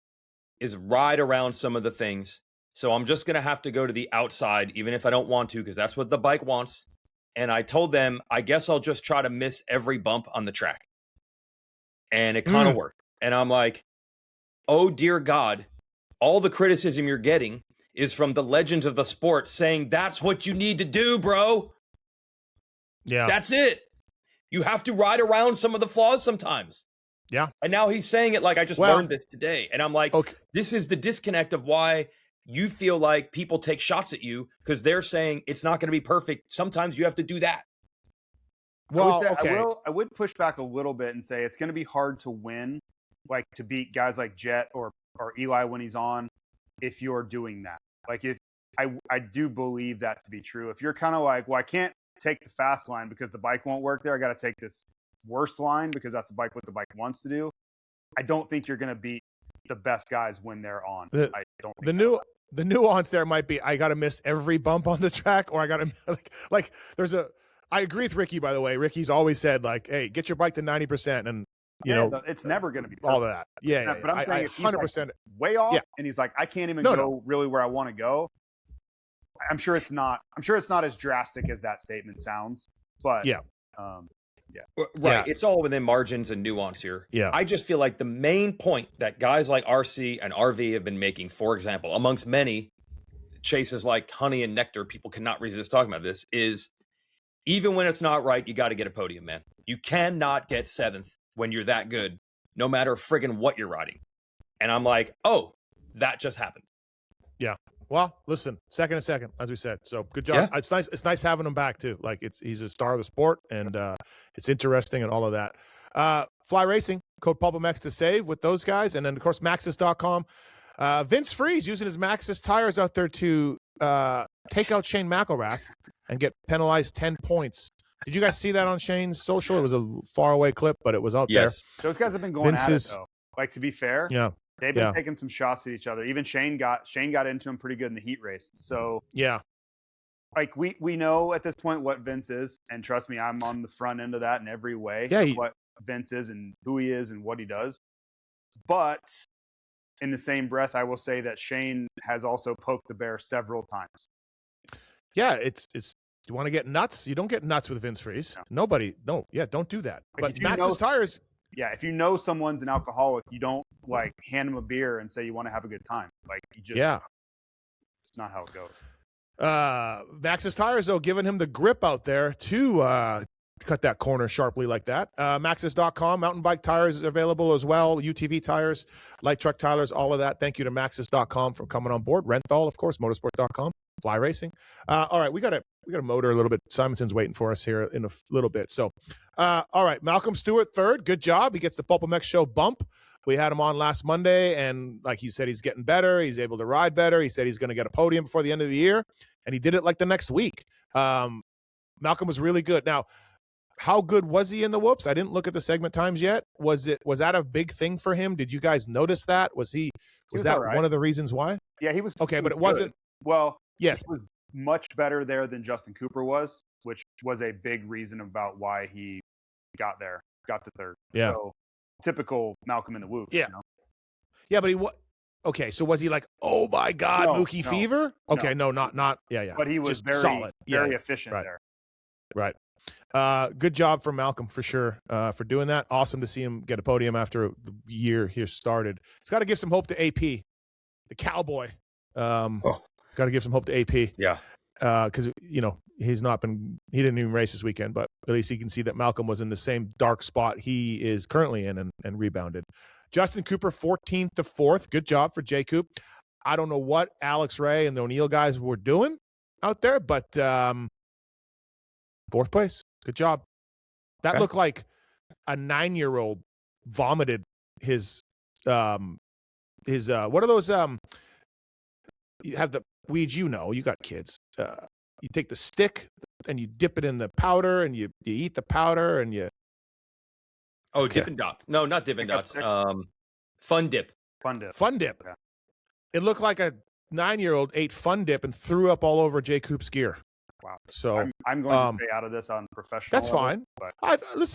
is ride around some of the things. So I'm just going to have to go to the outside, even if I don't want to, because that's what the bike wants. And I told them, I guess I'll just try to miss every bump on the track. And it kind of worked. And I'm like, oh, dear God, all the criticism you're getting is from the legends of the sport saying that's what you need to do, bro.
Yeah.
That's it. You have to ride around some of the flaws sometimes.
Yeah.
And now he's saying it like I just learned this today. And I'm like, This is the disconnect of why you feel like people take shots at you, because they're saying it's not going to be perfect. Sometimes you have to do that.
Well,
I would push back a little bit and say it's going to be hard to win, like to beat guys like Jet or Eli when he's on, if you're doing that. Like if I do believe that to be true. If you're kind of like, well, I can't take the fast line because the bike won't work there. I got to take this worse line because that's what the bike wants to do. I don't think you're going to beat the best guys when they're on. I don't think
the nuance there might be I got to miss every bump on the track, or I got to like there's I agree with Ricky, by the way. Ricky's always said, like, hey, get your bike to 90%, and you know
it's never going to be perfect.
all of that. Yeah,
but I'm saying
100%
like way off, and he's like, I can't even go really where I want to go. I'm sure it's not as drastic as that statement sounds, but
yeah.
Right.
Yeah.
It's all within margins and nuance here.
Yeah.
I just feel like the main point that guys like RC and RV have been making, for example, amongst many, Chase is like honey and nectar, people cannot resist talking about this, is even when it's not right, you got to get a podium, man. You cannot get 7th when you're that good, no matter friggin' what you're riding. And I'm like, oh, that just happened.
Yeah. Well, listen, second, as we said. So good job. Yeah. It's nice having him back too. Like he's a star of the sport, and it's interesting and all of that. Fly Racing, code Pulpmx to save with those guys, and then of course Maxxis.com. Vince Friese using his Maxxis tires out there to take out Shane McElrath and get penalized 10 points. Did you guys see that on Shane's social? It was a faraway clip, but it was out there.
Those guys have been going at it though. Like, to be fair, they've been taking some shots at each other. Even Shane got into him pretty good in the heat race. So like we know at this point what Vince is, and trust me, I'm on the front end of that in every way. What Vince is and who he is and what he does. But in the same breath, I will say that Shane has also poked the bear several times.
Yeah, it's. You want to get nuts? You don't get nuts with Vince Friese. No. Nobody. No. Yeah, don't do that. Like, but Maxxis tires.
Yeah, if you know someone's an alcoholic, you don't like hand them a beer and say you want to have a good time. Like you just it's not how it goes.
Maxxis tires though, giving him the grip out there to cut that corner sharply like that. Maxxis.com, mountain bike tires available as well, UTV tires, light truck tires, all of that. Thank you to Maxxis.com for coming on board. Renthal, of course, motorsport.com, Fly Racing. All right, we got a motor a little bit. Simonson's waiting for us here in a little bit. So, all right, Malcolm Stewart third. Good job. He gets the Pulpmx show bump. We had him on last Monday, and like he said, he's getting better. He's able to ride better. He said he's going to get a podium before the end of the year, and he did it like the next week. Malcolm was really good. Now, how good was he in the whoops? I didn't look at the segment times yet. Was that a big thing for him? Did you guys notice that? Was that one of the reasons why?
Yeah, he was
okay, but it
good.
wasn't.
Well,
yes,
he was much better there than Justin Cooper was, which was a big reason about why he got the third.
Yeah.
So typical Malcolm in the whoops.
Yeah.
You know?
Yeah, but okay, so was he like, oh my God, Mookie Fever? Okay, no, not. Yeah.
But he was
just solid,
very efficient there.
Right. Good job for Malcolm for sure for doing that. Awesome to see him get a podium after the year here started. It's got to give some hope to AP, the cowboy. Got to give some hope to AP.
Yeah.
Because he didn't even race this weekend, but at least he can see that Malcolm was in the same dark spot he is currently in and rebounded. Justin Cooper, 14th to 4th. Good job for J. Coop. I don't know what Alex Ray and the O'Neill guys were doing out there, but 4th place. Good job. That looked like a 9-year-old vomited his what are those you have the weeds, you got kids. You take the stick and you dip it in the powder and you eat the powder and you
Dippin' Dots. No, not Dippin' Dots. Fun Dip.
Fun Dip.
Yeah.
It looked like a 9-year-old ate Fun Dip and threw up all over J. Coop's gear.
Wow.
So
I'm going to stay out of this on professional.
That's
level,
fine.
but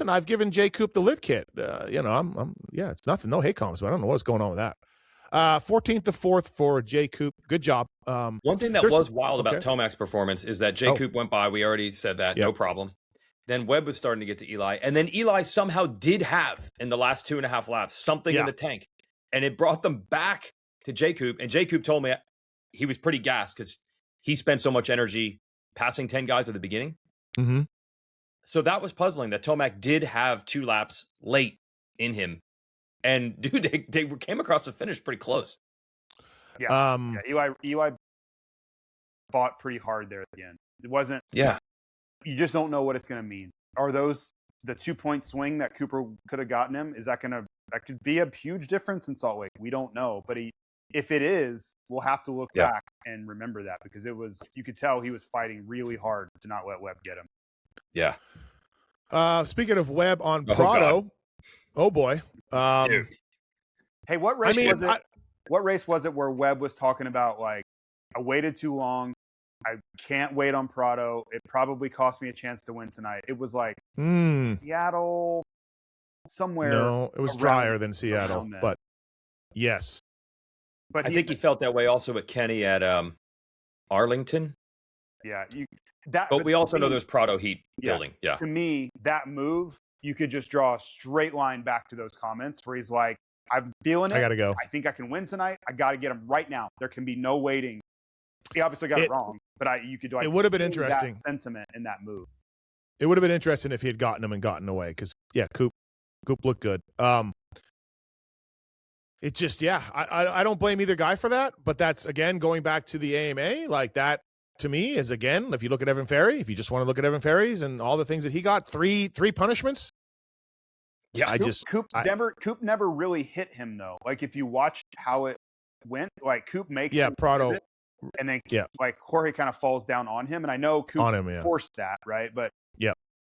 I've given J. Coop the lit kit. It's nothing. No hate comments, but I don't know what's going on with that. 14th to 4th for J. Coop. Good job.
One thing that was wild about Tomac's performance is that J. Coop went by. We already said that.
Yep.
No problem. Then Webb was starting to get to Eli. And then Eli somehow did have, in the last 2.5 laps, something in the tank. And it brought them back to J. Coop. And J. Coop told me he was pretty gassed because he spent so much energy passing 10 guys at the beginning.
Mm-hmm.
So that was puzzling that Tomac did have 2 laps late in him. And, dude, they came across the finish pretty close.
Yeah. Eli fought pretty hard there at the end. It wasn't.
Yeah.
You just don't know what it's going to mean. Are those the 2-point swing that Cooper could have gotten him? That could be a huge difference in Salt Lake. We don't know. But if it is, we'll have to look back and remember that because you could tell he was fighting really hard to not let Webb get him.
Yeah.
Speaking of Webb on Prado, oh boy.
Dude.
Hey, what race was it? What race was it where Webb was talking about, like, I waited too long. I can't wait on Prado. It probably cost me a chance to win tonight. It was like Seattle, somewhere.
No, it was drier than Seattle, but yes.
But I think he felt that way also at Kenny at Arlington.
Yeah.
But we also know there's Prado heat building. Yeah.
To me, that move, you could just draw a straight line back to those comments where he's like, I'm feeling it.
I got to go.
I think I can win tonight. I got to get him right now. There can be no waiting. He obviously got it wrong, but you could.
It would have been interesting.
That sentiment in that move.
It would have been interesting if he had gotten him and gotten away because Coop looked good. It just I don't blame either guy for that, but that's again going back to the AMA. Like that to me is again, if you look at Evan Ferry, if you just want to look at Evan Ferry's and all the things that he got, three punishments. Yeah,
Coop never really hit him though. Like if you watch how it went, like Coop makes
Prado.
And then, like, Jorge kind of falls down on him. And I know Coop forced that, right? But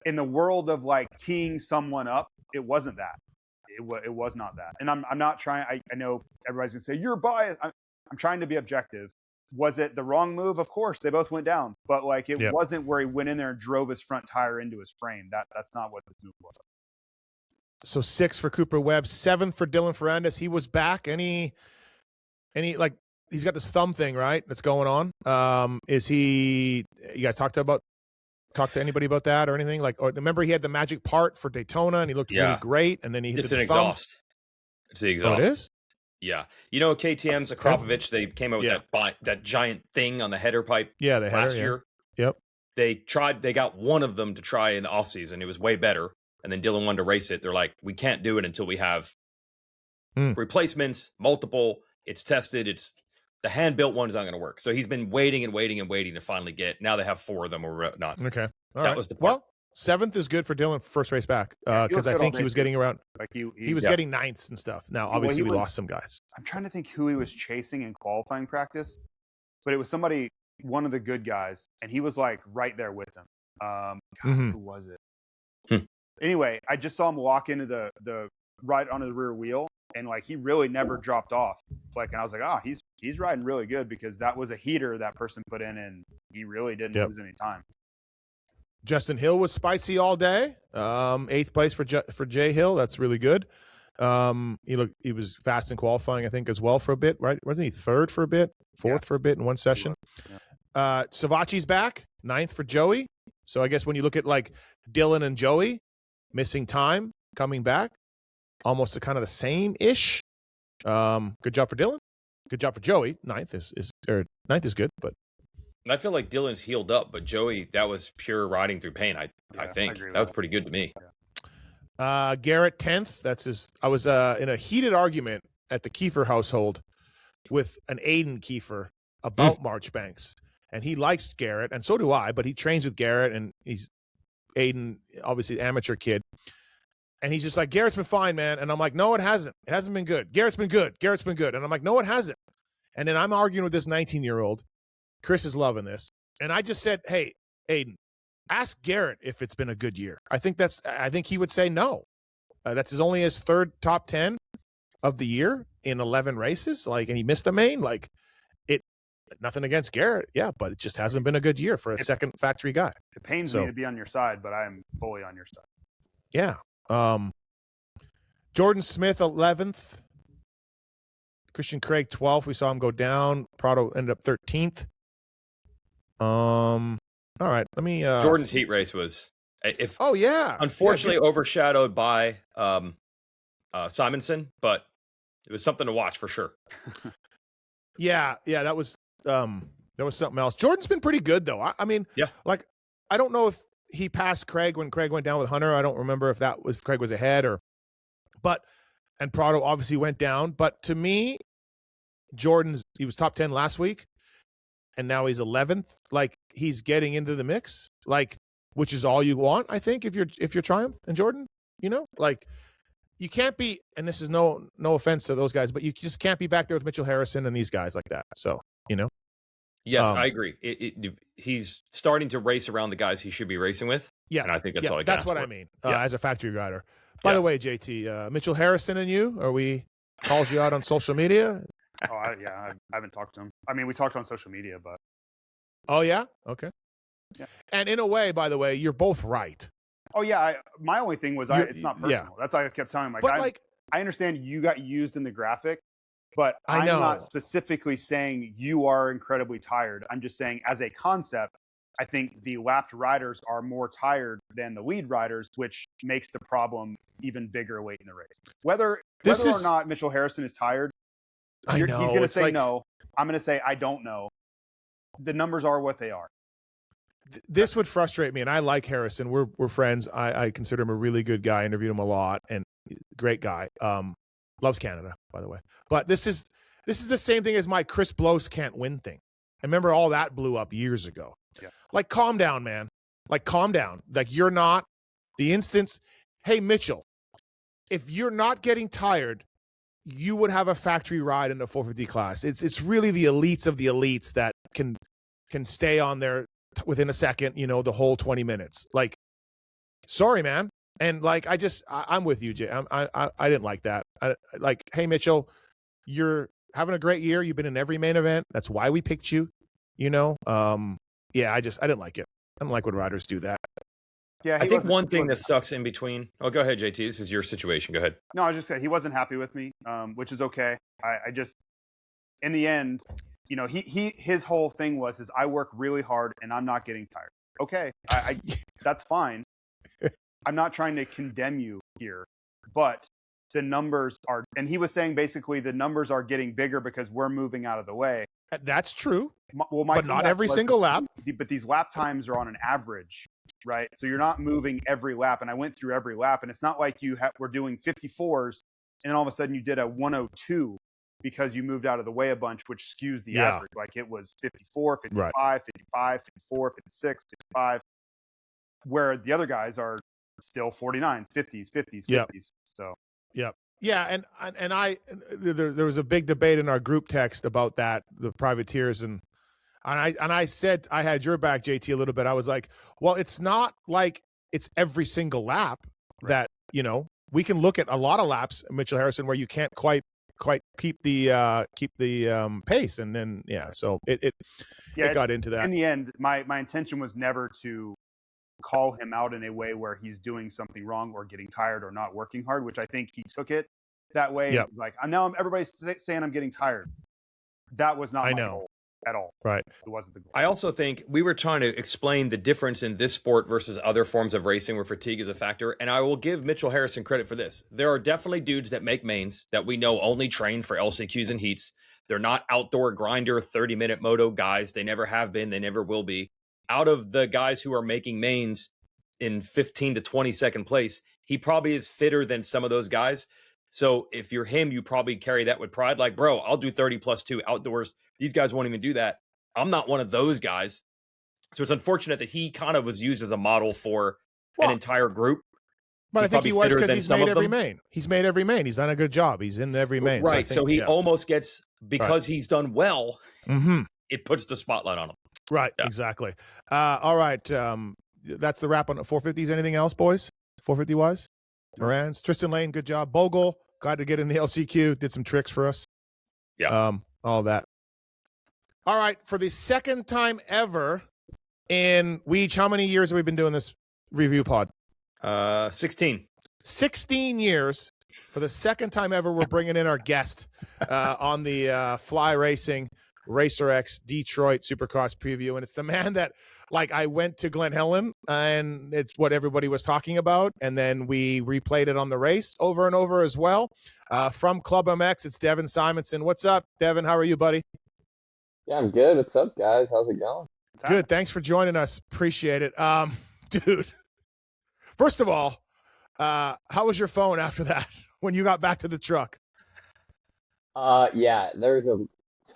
in the world of, like, teeing someone up, it wasn't that. It was not that. And I'm not trying – I know everybody's going to say, you're biased. I'm trying to be objective. Was it the wrong move? Of course. They both went down. But, like, it wasn't where he went in there and drove his front tire into his frame. That's not what this move was.
So 6 for Cooper Webb, 7 for Dylan Ferrandis. He was back. Any like – he's got this thumb thing, right? That's going on. Is he? You guys talk to anybody about that or anything? Like, or remember he had the magic part for Daytona and he looked really great, and then he hit
the exhaust. It's the exhaust.
Oh, it is?
Yeah, KTM's Akrapovic. They came out with that giant thing on the header pipe.
Yeah, the header,
last year.
Yep.
They got one of them to try in the off season. It was way better, and then Dylan wanted to race it. They're like, we can't do it until we have replacements, multiple. It's tested. The hand-built one is not going to work. So he's been waiting and waiting and waiting to finally get. Now they have 4 of them or not.
Okay.
That was the part.
Well, 7th is good for Dylan first race back because I think he was getting around.
Like
he was getting 9ths and stuff. Now, obviously, we lost some guys.
I'm trying to think who he was chasing in qualifying practice, but it was one of the good guys, and he was like right there with him. Who was it? Anyway, I just saw him walk into the right onto the rear wheel. And like he really never dropped off. And I was like, he's riding really good because that was a heater that person put in, and he really didn't lose any time.
Justin Hill was spicy all day. 8th place for Jay Hill. That's really good. He was fast in qualifying, I think, as well for a bit, right? Wasn't he 3rd for a bit, 4th for a bit in one session? Savacci's back, 9th for Joey. So I guess when you look at like Dylan and Joey missing time, coming back, almost kind of the same-ish. Good job for Dylan. Good job for Joey. 9th is good, but
And I feel like Dylan's healed up, but Joey, that was pure riding through pain. I think
agree with
that was pretty good to me.
Garrett 10th. That's his. I was in a heated argument at the Kiefer household with an Aiden Kiefer about Marchbanks, and he likes Garrett, and so do I. But he trains with Garrett, and he's Aiden, obviously amateur kid, and he's just like, Garrett's been fine, man. And I'm like, no, it hasn't. It hasn't been good. Garrett's been good. Garrett's been good. And I'm like, no, it hasn't. And then I'm arguing with this 19-year-old. Chris is loving this, and I just said, hey, Aiden, ask Garrett if it's been a good year. I think he would say no. That's only his third top 10 of the year in 11 races. Like, and he missed the main. Like, nothing against Garrett, but it just hasn't been a good year for a second factory guy.
It pains me to be on your side, but I'm fully on your side.
Yeah. Jordan Smith 11th. Christian Craig 12th. We saw him go down. Prado ended up 13th. All right, let me.
Jordan's heat race was, unfortunately overshadowed by Simonson, but it was something to watch for sure.
Yeah, that was something else. Jordan's been pretty good though. I mean, like, I don't know if he passed Craig when Craig went down with Hunter. I don't remember if Craig was ahead and Prado obviously went down. But to me, he was top 10 last week, and now he's 11th. Like, he's getting into the mix, like, which is all you want, I think, if you're Triumph and Jordan, like, you can't be, and this is no offense to those guys, but you just can't be back there with Mitchell Harrison and these guys like that. So,
Yes, I agree. He's starting to race around the guys he should be racing with.
Yeah,
and I think that's all I
That's what I mean. As a factory rider. By the way, JT, Mitchell Harrison and you, calls you out on social media?
I haven't talked to him. I mean, we talked on social media, but.
Oh, yeah? Okay.
Yeah.
And in a way, by the way, you're both right.
Oh, yeah. My only thing was it's not personal. Yeah. That's why I kept telling him. I understand you got used in the graphic, but I'm not specifically saying you are incredibly tired. I'm just saying, as a concept, I think the lapped riders are more tired than the lead riders, which makes the problem even bigger late in the race. Whether or not Mitchell Harrison is tired, he's going to say no. I'm going to say I don't know. The numbers are what they are.
This would frustrate me, and I like Harrison. We're friends. I consider him a really good guy. I interviewed him a lot, and great guy. Loves Canada, by the way. But this is the same thing as my Chris Blows can't win thing. I remember all that blew up years ago.
Yeah.
Like, calm down, man. Like, calm down. Like, you're not the instance. Hey, Mitchell, if you're not getting tired, you would have a factory ride in the 450 class. It's really the elites of the elites that can stay on there within a second, the whole 20 minutes. Like, sorry, man. And like, I'm with you, Jay. I didn't like that. Like, hey, Mitchell, you're having a great year. You've been in every main event. That's why we picked you, I didn't like it. I don't like when riders do that.
Yeah,
I think one thing that sucks in between. Oh, go ahead, JT. This is your situation. Go ahead.
No, I was just saying he wasn't happy with me, which is okay. I just, in the end, his whole thing was I work really hard and I'm not getting tired. Okay, I that's fine. I'm not trying to condemn you here, but the numbers are, and he was saying basically the numbers are getting bigger because we're moving out of the way.
That's true.
Well,
but not every single lap.
But these lap times are on an average, right? So you're not moving every lap. And I went through every lap, and it's not like we're doing 54s, and then all of a sudden you did a 102 because you moved out of the way a bunch, which skews the average. Like, it was 54, 55, right. 55, 54, 56, 55, where the other guys are still 49s, 50s, 50s, 50s. So,
yeah, and there was a big debate in our group text about that, the privateers, and I said I had your back, JT, a little bit. I was like, well, it's not like it's every single lap that we can look at a lot of laps, Mitchell Harrison, where you can't quite keep the pace, and then so it got into that.
In the end, my intention was never to call him out in a way where he's doing something wrong or getting tired or not working hard, which I think he took it that way. Yep. Like, everybody's saying I'm getting tired. That was not my goal. at all.
Right.
It wasn't the goal.
I also think we were trying to explain the difference in this sport versus other forms of racing where fatigue is a factor. And I will give Mitchell Harrison credit for this. There are definitely dudes that make mains that we know only train for LCQs and heats. They're not outdoor grinder 30-minute moto guys. They never have been. They never will be. Out of the guys who are making mains in 15 to 20 second place, he probably is fitter than some of those guys. So if you're him, you probably carry that with pride. Like, bro, I'll do 30+2 outdoors. These guys won't even do that. I'm not one of those guys. So it's unfortunate that he kind of was used as a model for an entire group.
But
He's
I think he was
fitter
because
than
he's
some
made
of
every
them.
main. He's made every main. He's done a good job. He's in every main.
Right. So, he almost gets, because he's done well, it puts the spotlight on him.
Right.
Yeah.
Exactly. All right. That's the wrap on 450s. Anything else, boys? 450 wise? Morans, Tristan Lane, good job. Bogle, got to get in the LCQ, did some tricks for us.
Yeah.
All that. All right. For the second time ever in Weege, how many years have we been doing this review pod?
16.
16 years. For the second time ever, we're bringing in our guest on the Fly Racing Racer X Detroit Supercross preview. And it's the man that, like, I went to Glen Helen and it's what everybody was talking about. And then we replayed it on the race over and over as well. From Pulpmx, it's Devin Simonson. What's up, Devin? How are you, buddy?
Yeah, I'm good. What's up, guys? How's it going?
Good. Thanks for joining us. Appreciate it. Dude, first of all, how was your phone after that when you got back to the truck?
Yeah, there's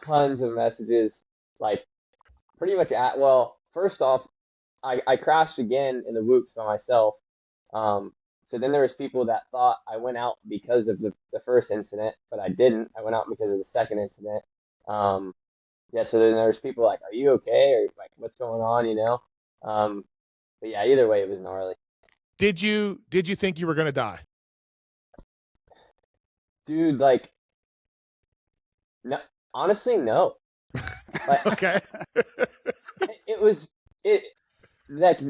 tons of messages, like pretty much first off, I crashed again in the whoops by myself. So then there was people that thought I went out because of the first incident, but I didn't. I went out because of the second incident. Yeah, so then there was people like, "Are you okay?" Or like, "What's going on?" You know. But yeah, either way, it was gnarly.
Did you think you were gonna die?
Dude, like, no, honestly, no. Like,
Okay.
it was like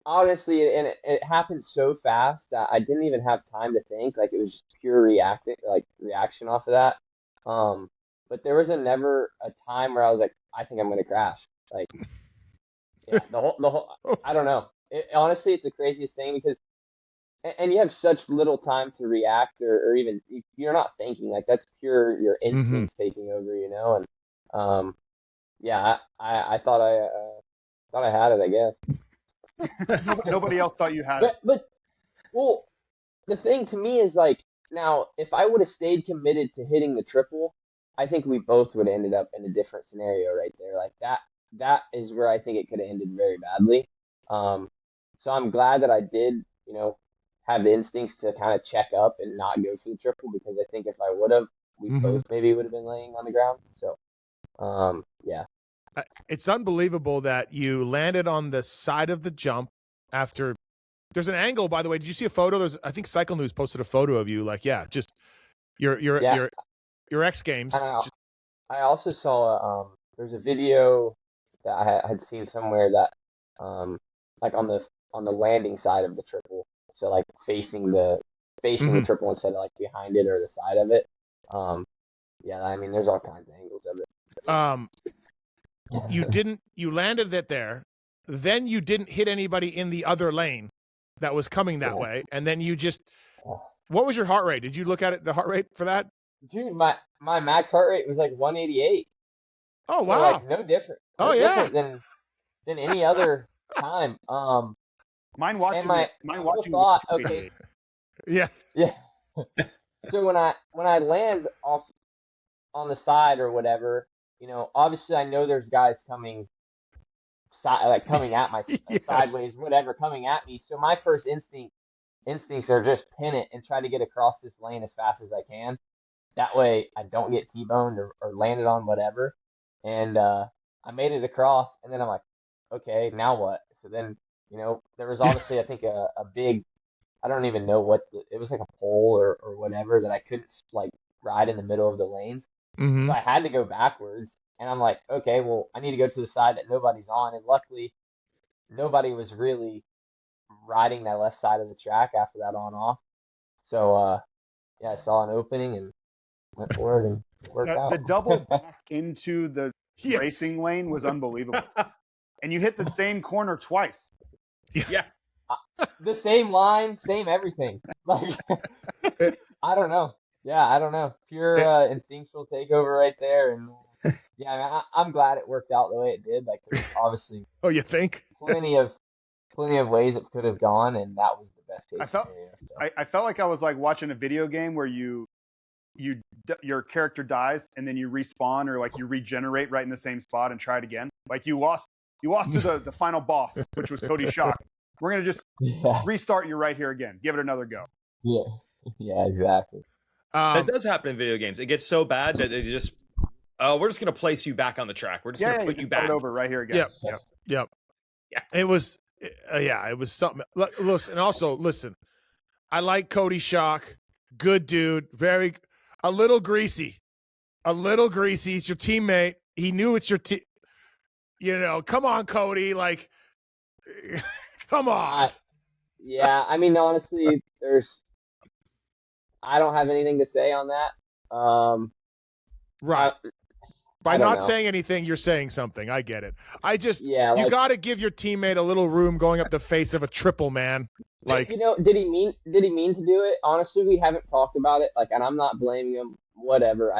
honestly, and it happened so fast that I didn't even have time to think. Like, it was just pure reaction off of that. But there was never a time where I was like, I think I'm gonna crash. Like, yeah, the whole I don't know. Honestly, it's the craziest thing because, and you have such little time to react or even you're not thinking. Like, that's pure your instincts taking over, you know. And yeah, I thought I had it, I guess.
Nobody else thought you had it.
But well, the thing to me is like, now if I would have stayed committed to hitting the triple, I think we both would have ended up in a different scenario right there. Like that is where I think it could have ended very badly. So I'm glad that I did, you know, have the instincts to kind of check up and not go for the triple, because I think if I would have, we both maybe would have been laying on the ground. So, yeah.
It's unbelievable that you landed on the side of the jump after. There's an angle, by the way. Did you see a photo? I think Cycle News posted a photo of you. Like, yeah, just your X Games.
I also saw there's a video that I had seen somewhere that like on the landing side of the triple, so like facing the triple instead of like behind it or the side of it. Yeah, I mean, there's all kinds of angles of it.
You landed it there, then you didn't hit anybody in the other lane that was coming that way, and then you just. What was your heart rate? Did you look at it, the heart rate for that?
Dude, my max heart rate was like 188.
Oh,
So,
wow.
like, no different.
Oh, yeah.
Different than any other time.
Mine watching.
And my whole thought, okay.
Yeah.
Yeah. So when I land off on the side or whatever, you know, obviously I know there's guys coming at my
Yes.
sideways, whatever, coming at me. So my first instincts are just pin it and try to get across this lane as fast as I can. That way I don't get T-boned or landed on whatever. And I made it across, and then I'm like, okay, now what? So then, you know, there was obviously, I think, a big, I don't even know it was like a pole or whatever that I couldn't like ride in the middle of the lanes.
Mm-hmm.
So I had to go backwards, and I'm like, okay, well, I need to go to the side that nobody's on. And luckily, nobody was really riding that left side of the track after that on-off. So, yeah, I saw an opening and went forward and worked out.
The double back into the
Yes.
racing lane was unbelievable. And you hit the same corner twice.
Yeah.
The same line, same everything. Like, I don't know. Yeah, I don't know. Pure instinctual takeover right there, and yeah, I mean, I'm glad it worked out the way it did. Like, there's obviously
Oh, you think?
plenty of ways it could have gone, and that was the best case scenario. So.
I felt like I was like watching a video game where your character dies and then you respawn or like you regenerate right in the same spot and try it again. Like you lost to the final boss, which was Cody Schock. We're gonna just restart you right here again. Give it another go.
Yeah, exactly.
That does happen in video games. It gets so bad that they just, we're just gonna place you back on the track. We're just gonna put you back
over right here again.
Yep. It was, it was something. Listen, and also listen, I like Cody Schock, good dude, a little greasy. He's your teammate. He knew it's your team. Come on, Cody. Like, come on.
Yeah, I mean, honestly, I don't have anything to say on that.
Right. By not saying anything, you're saying something. I get it. You got to give your teammate a little room going up the face of a triple, man. Like,
did he mean to do it? Honestly, we haven't talked about it. Like, and I'm not blaming him. Whatever.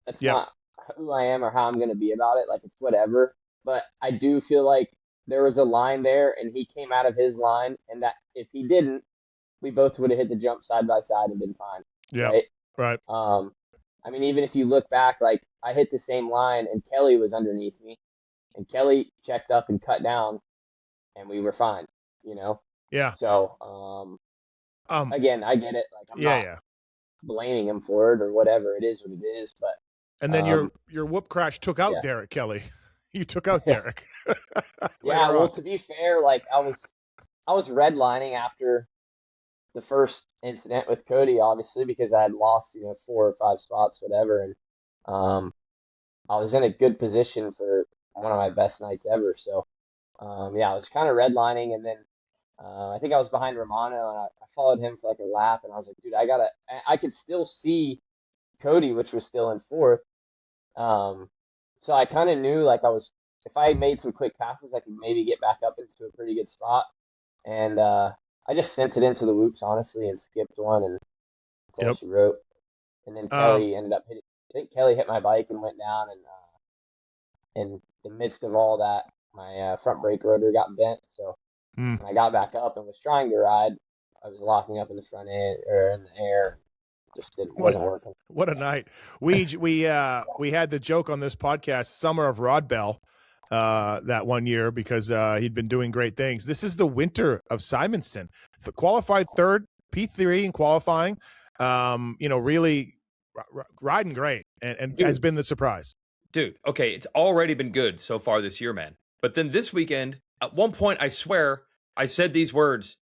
That's not who I am or how I'm going to be about it. Like, it's whatever. But I do feel like there was a line there, and he came out of his line, and that if he didn't, we both would have hit the jump side by side and been fine.
Yeah. Right.
I mean, even if you look back, like, I hit the same line, and Kelly was underneath me, and Kelly checked up and cut down, and we were fine.
Yeah.
So, again, I get it. Like, I'm not blaming him for it or whatever. It is what it is. But
and then your whoop crash took out Derek Kelly. You took out Derek.
Yeah. Well, to be fair, like I was redlining after the first incident with Cody, obviously, because I had lost 4 or 5 spots, whatever, and I was in a good position for one of my best nights ever. So, I was kind of redlining, and then. I think I was behind Romano, and I followed him for like a lap, and I was like, dude, I could still see Cody, which was still in 4th. So I kind of knew, like, if I made some quick passes, I could maybe get back up into a pretty good spot. And I just sent it into the whoops, honestly, and skipped one, and that's all she wrote. And then Kelly ended up hitting, I think Kelly hit my bike and went down, and in the midst of all that, my front brake rotor got bent, so. When I got back up and was trying to ride, I was locking up in the front end or in the air. Just wasn't working.
What a night. We had the joke on this podcast, Summer of Rod Bell, that one year because he'd been doing great things. This is the winter of Simonson. Qualified 3rd, P3 in qualifying. Really riding great and has been the surprise.
Dude, okay, it's already been good so far this year, man. But then this weekend, at one point, I swear, I said these words,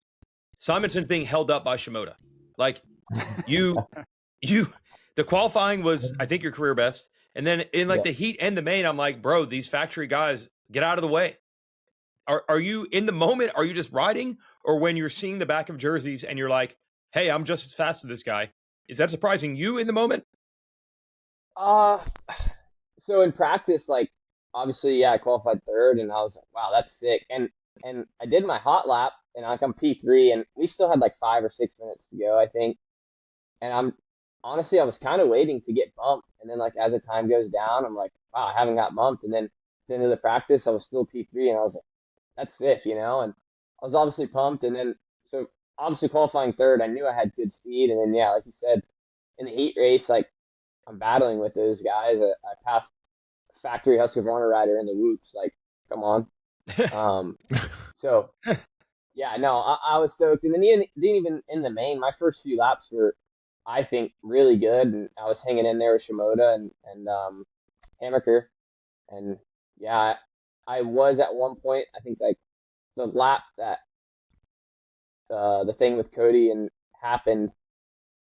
Simonson being held up by Shimoda. Like, the qualifying was, I think, your career best. And then in, like, the heat and the main, I'm like, bro, these factory guys, get out of the way. Are you, in the moment, are you just riding? Or when you're seeing the back of jerseys and you're like, hey, I'm just as fast as this guy, is that surprising you in the moment?
So in practice, like, obviously, I qualified 3rd, and I was like, wow, that's sick. And I did my hot lap, and I'm P3, and we still had like 5 or 6 minutes to go, I think. And I was kind of waiting to get bumped. And then, like, as the time goes down, I'm like, wow, I haven't got bumped. And then at the end of the practice, I was still P3, and I was like, that's sick, And I was obviously pumped. And then, so obviously qualifying 3rd, I knew I had good speed. And then, like you said, in the heat race, like, I'm battling with those guys. I passed factory Husqvarna rider in the whoops, like, come on. So I was stoked. And then even in the main, my first few laps were, I think, really good, and I was hanging in there with Shimoda and Hammaker, and I was at one point, I think, like, the lap that the thing with Cody and happened,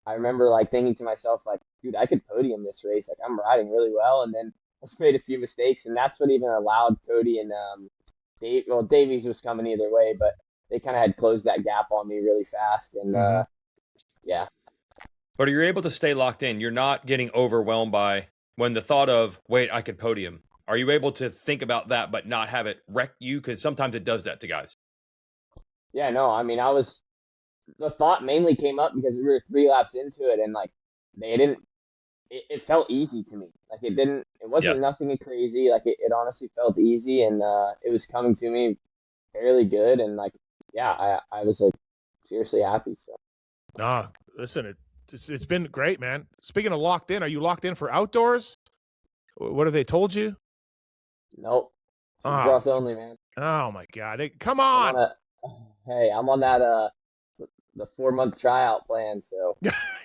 I remember, like, thinking to myself, like, dude, I could podium this race, like, I'm riding really well. And then I made a few mistakes, and that's what even allowed Cody and Davies was coming either way, but they kind of had closed that gap on me really fast, and
But you're able to stay locked in. You're not getting overwhelmed by when the thought of, wait, I could podium, are you able to think about that but not have it wreck you? Because sometimes it does that to guys.
Yeah, no, I mean, the thought mainly came up because we were 3 laps into it, and like it felt easy to me. Like it wasn't
Yes.
nothing crazy. Like it honestly felt easy, and it was coming to me fairly good, and like, yeah, I was like seriously happy. So.
Listen, it's been great, man. Speaking of locked in, are you locked in for outdoors? What have they told you?
Nope.
Oh.
Cross only, man.
Oh my God! Come on.
I'm on that the 4-month tryout plan. So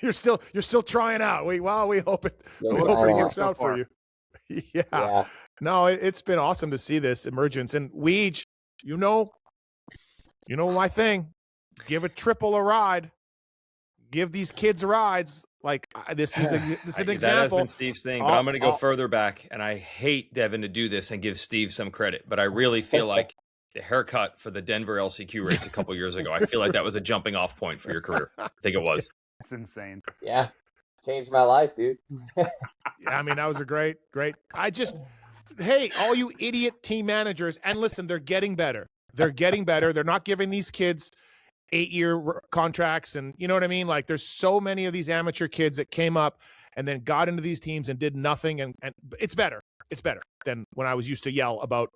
you're still trying out. We hope it works out for you. Yeah. No, it's been awesome to see this emergence. And Weege, you know my thing. Give a triple a ride. Give these kids rides. Like this is an example.
That has been Steve's thing, but I'm going to go further back, and I hate Devin to do this and give Steve some credit, but I really feel like the haircut for the Denver LCQ race a couple years ago, I feel like that was a jumping off point for your career. I think it was.
It's insane.
Yeah, changed my life, dude.
I mean, that was a great. Hey, all you idiot team managers, and listen, they're getting better. They're not giving these kids 8-year contracts, and you know what I mean? Like, there's so many of these amateur kids that came up and then got into these teams and did nothing, and it's better. It's better than when I was used to yell about,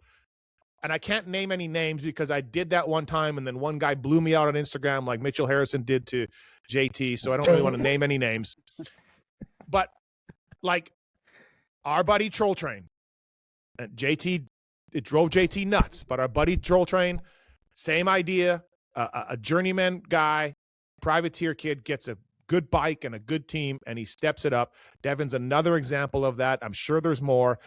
and I can't name any names because I did that one time, and then one guy blew me out on Instagram like Mitchell Harrison did to JT, so I don't really want to name any names. But, like, our buddy Troll Train, and JT, it drove JT nuts, but our buddy Troll Train, same idea. A journeyman guy, privateer kid, gets a good bike and a good team, and he steps it up. Devin's another example of that. I'm sure there's more.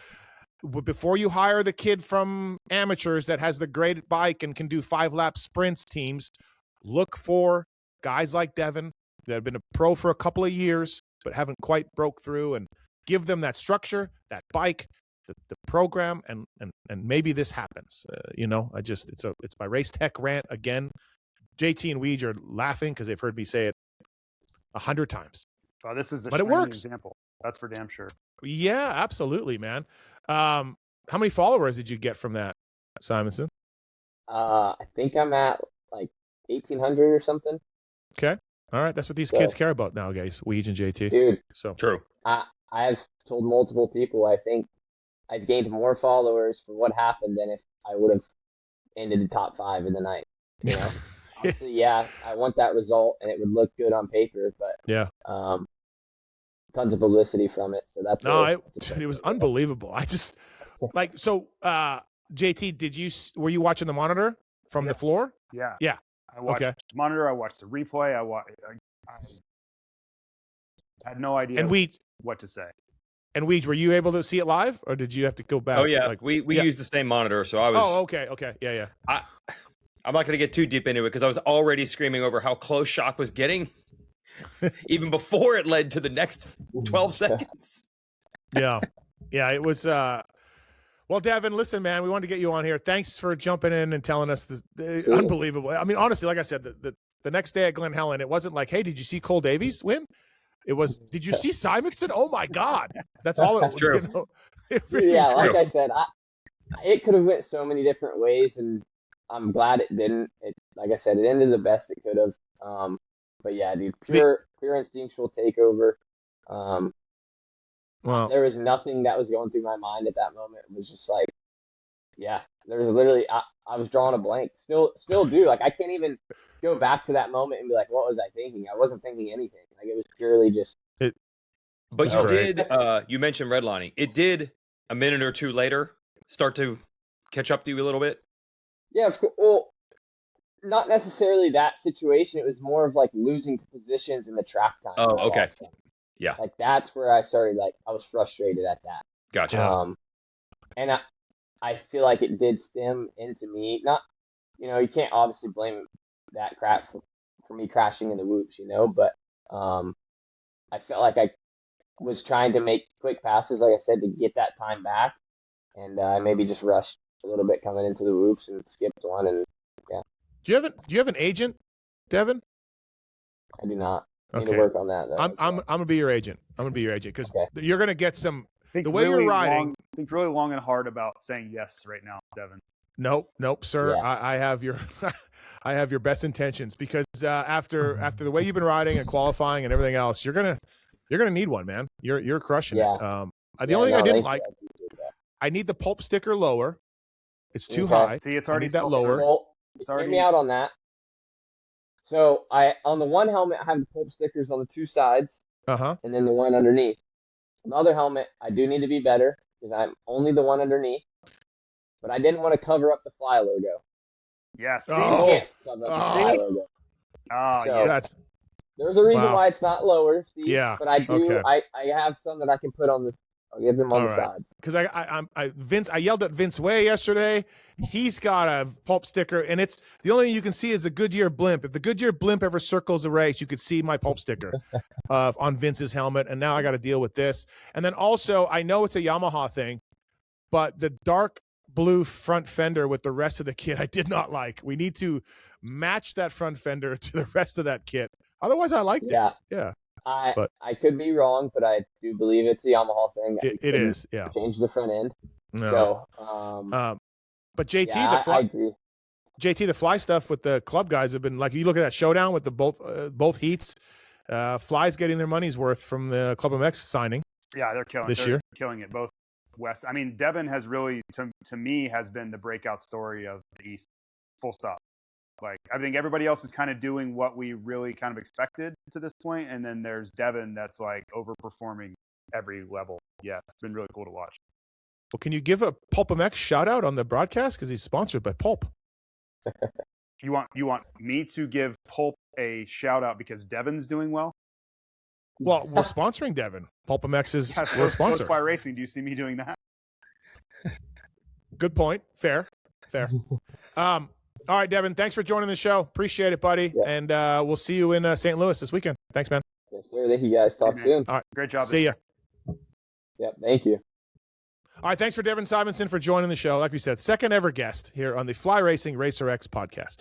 Before you hire the kid from amateurs that has the great bike and can do 5-lap sprints teams, look for guys like Devin that have been a pro for a couple of years but haven't quite broke through, and give them that structure, that bike, the program, and maybe this happens. It's my race tech rant again. JT and Weege are laughing because they've heard me say it 100 times.
Oh, this is the
but it works.
Example. That's for damn sure.
Yeah, absolutely, man. How many followers did you get from that, Simonson?
I think I'm at like 1,800 or something.
Okay. All right. That's what these kids care about now, guys. Weege and JT.
Dude.
So
true.
I've told multiple people I think I've gained more followers for what happened than if I would have ended the top 5 in the night. You know? Obviously, yeah, I want that result, and it would look good on paper, but
yeah,
tons of publicity from it. So that's
it was unbelievable. I just like so. JT, were you watching the monitor from the floor?
Yeah,
yeah.
I watched the monitor. I watched the replay. I had no idea what to say.
And Weege, were you able to see it live, or did you have to go back?
Oh yeah, we used the same monitor, so I was.
Oh, okay, yeah.
I'm not going to get too deep into it because I was already screaming over how close Schock was getting, even before it led to the next 12 seconds.
Yeah, it was. Well, Devin, listen, man, we wanted to get you on here. Thanks for jumping in and telling us this. Unbelievable. I mean, honestly, like I said, the next day at Glen Helen, it wasn't like, hey, did you see Cole Davies win? It was, did you see Simonson? Oh my God, that's all it was.
True.
You know? Really
yeah,
true.
like I said, it could have went so many different ways, and I'm glad it didn't. Like I said, it ended the best it could have. But yeah, dude, pure instinctual takeover.
Well,
there was nothing that was going through my mind at that moment. It was just like, yeah, there was literally, I was drawing a blank. Still do. Like, I can't even go back to that moment and be like, what was I thinking? I wasn't thinking anything. Like, it was purely just.
But you did, you mentioned redlining. It did, a minute or two later, start to catch up to you a little bit?
Yeah, well, not necessarily that situation. It was more of like losing positions in the track time.
Oh, okay. Yeah.
Like, that's where I started, like, I was frustrated at that.
Gotcha.
And I feel like it did stem into me. Not, you can't obviously blame that crash for me crashing in the whoops, but I felt like I was trying to make quick passes, like I said, to get that time back. And I maybe just rushed a little bit coming into the whoops and skipped one. And yeah.
Do you have an agent, Devin?
I do not. I need
Okay.
to work on that, though.
I'm gonna be your agent. I'm gonna be your agent because you're gonna get some.
Think
the way
really
you're riding.
Think really long and hard about saying yes right now, Devin.
Nope, sir.
Yeah.
I have your, I have your best intentions because after the way you've been riding and qualifying and everything else, you're gonna need one, man. You're crushing it. The only thing I didn't like, I need the pulp sticker lower. It's too high.
See, it's already
that lower.
Well,
It's
hear
already
me out on that. So on the one helmet, I have the pulp stickers on the two sides,
Uh-huh.
and then the one underneath. On the other helmet, I do need to be better because I'm only the one underneath. But I didn't want to cover up the Fly logo.
yes.
Oh.
You can't cover up the Fly logo.
Oh,
So,
yeah.
That's
there's a reason
Wow.
why it's not lower, Steve.
Yeah,
But I do.
okay.
I have some that I can put on the. I'll give them on
All
the
right.
sides.
because I yelled at Vince Way yesterday. He's got a pulp sticker, and it's the only thing you can see is the Goodyear blimp. If the Goodyear blimp ever circles a race, you could see my pulp sticker on Vince's helmet. And now I got to deal with this. And then also, I know it's a Yamaha thing, but the dark blue front fender with the rest of the kit, I did not like. We need to match that front fender to the rest of that kit. Otherwise, I liked it.
Yeah.
Yeah,
I
but-
I could be wrong, but I do believe it's a Yamaha thing.
it is. Yeah.
Change the front end.
No.
So
But JT,
yeah,
the fly,
I agree.
JT, the fly stuff with the club guys have been like, you look at that showdown with the both heats, Fly's getting their money's worth from the Pulpmx signing.
Yeah, they're killing
This year.
killing it. Both West. I mean, Devin has really, to me, has been the breakout story of the East. Full stop. Like, I think everybody else is kind of doing what we really kind of expected to this point, and then there's Devin that's like overperforming every level. Yeah, it's been really cool to watch.
Well, can you give a Pulpmx shout out on the broadcast because he's sponsored by Pulp?
You want me to give Pulp a shout out because Devin's doing well?
Well, we're sponsoring Devin. Pulpmx is
Yeah,
we're a
so
sponsor.
is Fly Racing. Do you see me doing that?
Good point. Fair. All right, Devin. Thanks for joining the show. Appreciate it, buddy.
Yeah.
And we'll see you in St. Louis this weekend. Thanks, man.
Yes, sir. Thank you guys. Talk
Hey,
soon.
All right.
Great job.
See ya.
Yep. Thank you.
All right, thanks for Devin Simonson for joining the show. Like we said, second ever guest here on the Fly Racing Racer X podcast.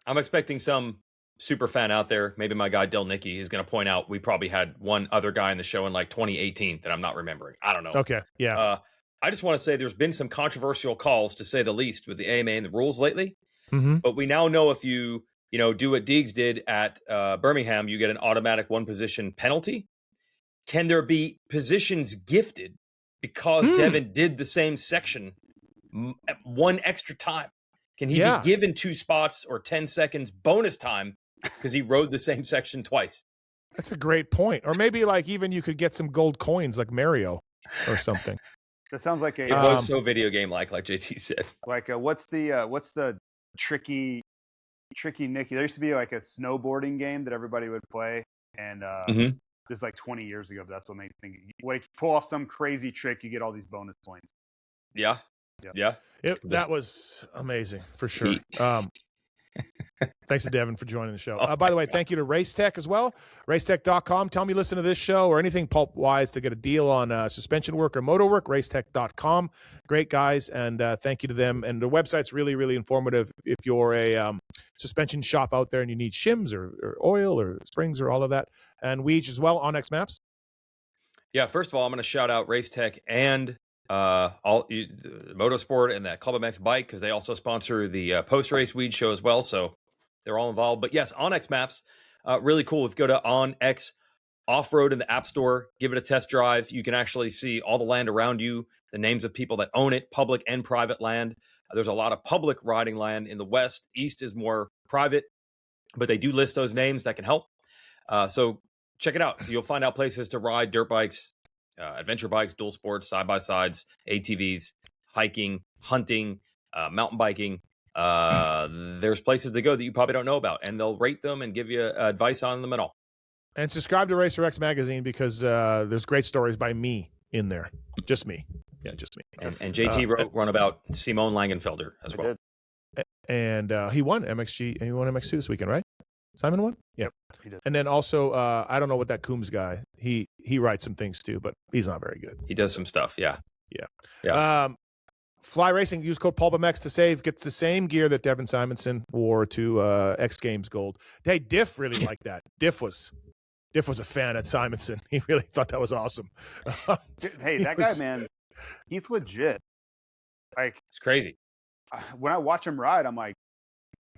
I'm expecting some super fan out there, maybe my guy Del Nicky, is going to point out we probably had one other guy in the show in like 2018 that I'm not remembering. I don't know.
Okay, yeah.
I just want to say there's been some controversial calls, to say the least, with the AMA and the rules lately.
Mm-hmm.
But we now know if you do what Deegs did at Birmingham, you get an automatic one position penalty. Can there be positions gifted because Devin did the same section one extra time? Can he be given 2 spots or 10 seconds bonus time because he rode the same section twice?
That's a great point. Or maybe like even you could get some gold coins like Mario or something.
That sounds like
It
a
was so video game like JT said.
like a, what's the tricky Nicky? There used to be like a snowboarding game that everybody would play, and this is like 20 years ago. But that's what made me think. Like, pull off some crazy trick, you get all these bonus points.
Yeah.
That was amazing for sure. Thanks to Devin for joining the show. By the way, thank you to Racetech as well. Racetech.com. Tell me you listen to this show or anything pulp-wise to get a deal on suspension work or motor work. Racetech.com. Great guys, and thank you to them. And the website's really, really informative if you're a suspension shop out there and you need shims or oil or springs or all of that. And Weege as well on X Maps.
Yeah, first of all, I'm going to shout out Racetech and Motorsport and that Pulpmx bike, because they also sponsor the post-race Weege show as well, so they're all involved. But yes, OnX Maps, really cool. If you go to OnX Off-Road in the App Store, give it a test drive. You can actually see all the land around you, the names of people that own it, public and private land. There's a lot of public riding land in the West. East is more private, but they do list those names that can help. So check it out. You'll find out places to ride dirt bikes, adventure bikes, dual sports, side-by-sides, ATVs, hiking, hunting, mountain biking. There's places to go that you probably don't know about, and they'll rate them and give you advice on them and all.
And subscribe to Racer X magazine because there's great stories by me in there. Just me. Yeah, just me.
And JT wrote one about Simone Langenfelder as well.
And he won MXG. He won MX2 this weekend, right? Simon won? Yeah.
He did.
And then also, I don't know what that Coombs guy, he writes some things too, but he's not very good.
He does some stuff, yeah.
Fly Racing, use code Pulpmx to save. Gets the same gear that Devin Simonson wore to X Games Gold. Hey, Diff really liked that. Diff was Diff was a fan at Simonson. He really thought that was awesome.
Hey, that guy, man, he's legit. Like,
It's crazy.
when I watch him ride, I'm like,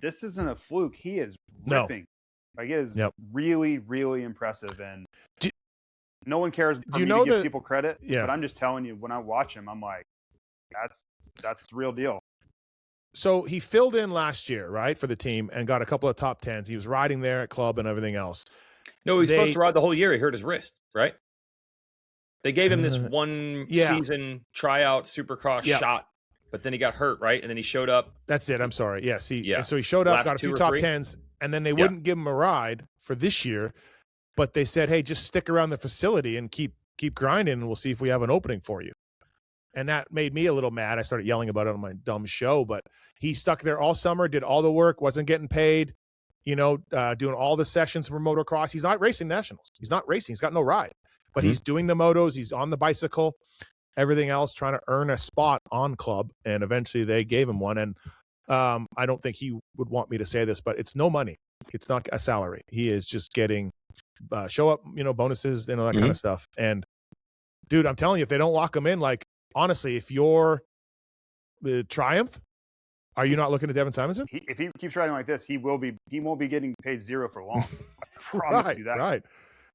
this isn't a fluke. He is ripping. Like, it is really, really impressive. And no one cares for me to give people credit.
Yeah.
But I'm just telling you, when I watch him, I'm like, that's the real deal.
So he filled in last year, right, for the team and got a couple of top 10s. He was riding there at club and everything else.
No, he was supposed to ride the whole year. He hurt his wrist, right? They gave him this one season tryout Supercross shot, but then he got hurt, right? And then he showed up.
That's it. I'm sorry. Yes. So he showed up, got a few top 10s, and then they wouldn't give him a ride for this year. But they said, hey, just stick around the facility and keep grinding, and we'll see if we have an opening for you. And that made me a little mad. I started yelling about it on my dumb show, but he stuck there all summer, did all the work, wasn't getting paid, doing all the sessions for motocross. He's not racing nationals. He's not racing. He's got no ride, but he's doing the motos. He's on the bicycle, everything else, trying to earn a spot on club. And eventually they gave him one. And I don't think he would want me to say this, but it's no money. It's not a salary. He is just getting show up, bonuses, that kind of stuff. And dude, I'm telling you, if they don't lock him in, like, honestly, if you're the Triumph, are you not looking at Devin Simonson?
If he keeps riding like this, he won't be getting paid zero for long. I promise you that.
Right.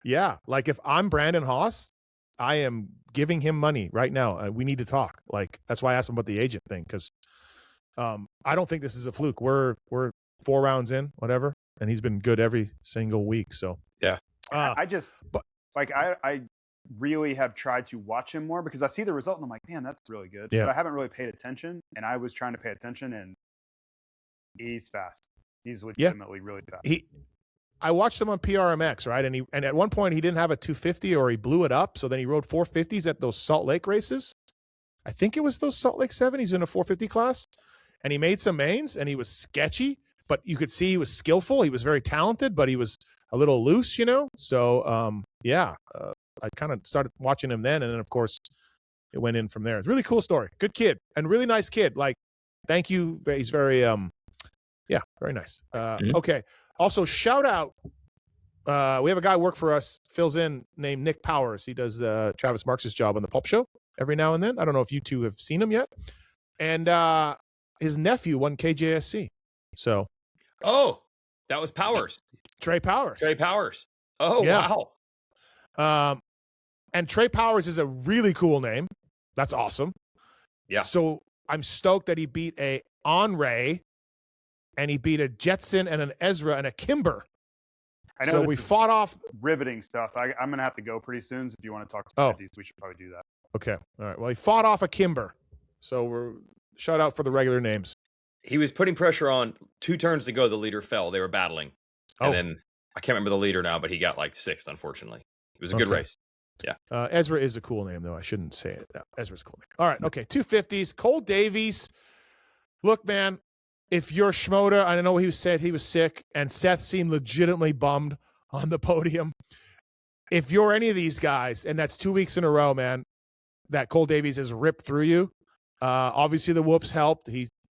Yeah. Like, if I'm Brandon Haas, I am giving him money right now. We need to talk. Like, that's why I asked him about the agent thing, because I don't think this is a fluke. We're 4 rounds in, whatever, and he's been good every single week. So
yeah.
I really have tried to watch him more because I see the result and I'm like, man, that's really good.
Yeah.
But I haven't really paid attention, and I was trying to pay attention, and he's fast. He's legitimately really fast.
I watched him on PRMX, right? And at one point he didn't have a 250, or he blew it up. So then he rode 450s at those Salt Lake races. I think it was those Salt Lake 7. He's in a 450 class, and he made some mains, and he was sketchy, but you could see he was skillful. He was very talented, but he was a little loose, So I kind of started watching him then, and then of course it went in from there. It's a really cool story. Good kid and really nice kid. Like, thank you. He's very very nice. Okay. Also, shout out. We have a guy work for us, fills in, named Nick Powers. He does Travis Marx's job on the Pulp Show every now and then. I don't know if you two have seen him yet. And his nephew won KJSC. So.
Oh, that was Powers.
Trey Powers.
Oh,
yeah.
Wow.
And Trey Powers is a really cool name. That's awesome.
Yeah.
So I'm stoked that he beat a Onray, and he beat a Jetson and an Ezra and a Kimber.
I know.
So we fought off
riveting stuff. I'm going to have to go pretty soon. So if you want to talk to these, we should probably do that.
Okay. All right. Well, he fought off a Kimber. So we're shout out for the regular names.
He was putting pressure on. 2 turns to go, the leader fell. They were battling. And then I can't remember the leader now, but he got like 6th, unfortunately. It was a good race. Yeah.
Ezra is a cool name, though. I shouldn't say it. No, Ezra's a cool name. All right. Okay. 250s. Cole Davies. Look, man, if you're Schmoda, I know he said he was sick, and Seth seemed legitimately bummed on the podium. If you're any of these guys, and that's 2 weeks in a row, man, that Cole Davies has ripped through you. Obviously, the whoops helped.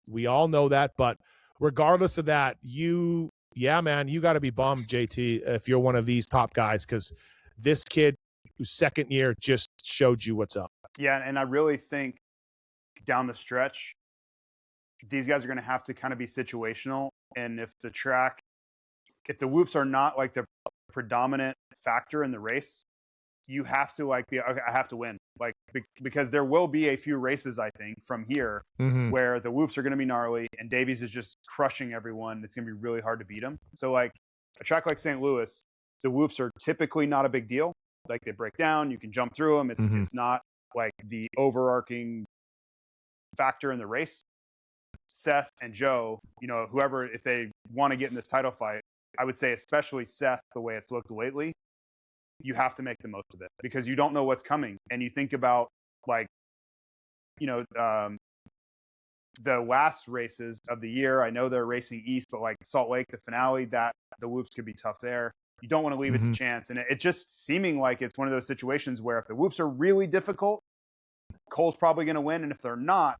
We all know that. But regardless of that, you got to be bummed, JT, if you're one of these top guys, because this kid who's second year just showed you what's up.
Yeah, and I really think down the stretch, these guys are going to have to kind of be situational. And if the whoops are not like the predominant factor in the race, you have to I have to win. Like, because there will be a few races, I think, from here where the whoops are going to be gnarly and Davies is just crushing everyone. It's going to be really hard to beat him. So like a track like St. Louis, the whoops are typically not a big deal. Like, they break down, you can jump through them. It's not like the overarching factor in the race. Seth and Joe, whoever, if they want to get in this title fight, I would say especially Seth, the way it's looked lately, you have to make the most of it because you don't know what's coming. And you think about the last races of the year. I know they're racing east, but like Salt Lake, the finale, that the whoops could be tough there. You don't want to leave it to chance. And it's just seeming like it's one of those situations where if the whoops are really difficult, Cole's probably going to win. And if they're not,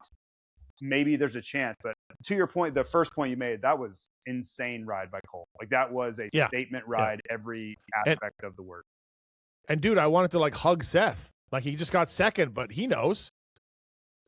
maybe there's a chance. But to your point, the first point you made, that was insane ride by Cole. Like that was a statement ride, every aspect of the word.
And dude, I wanted to like hug Seth. Like he just got second, but he knows.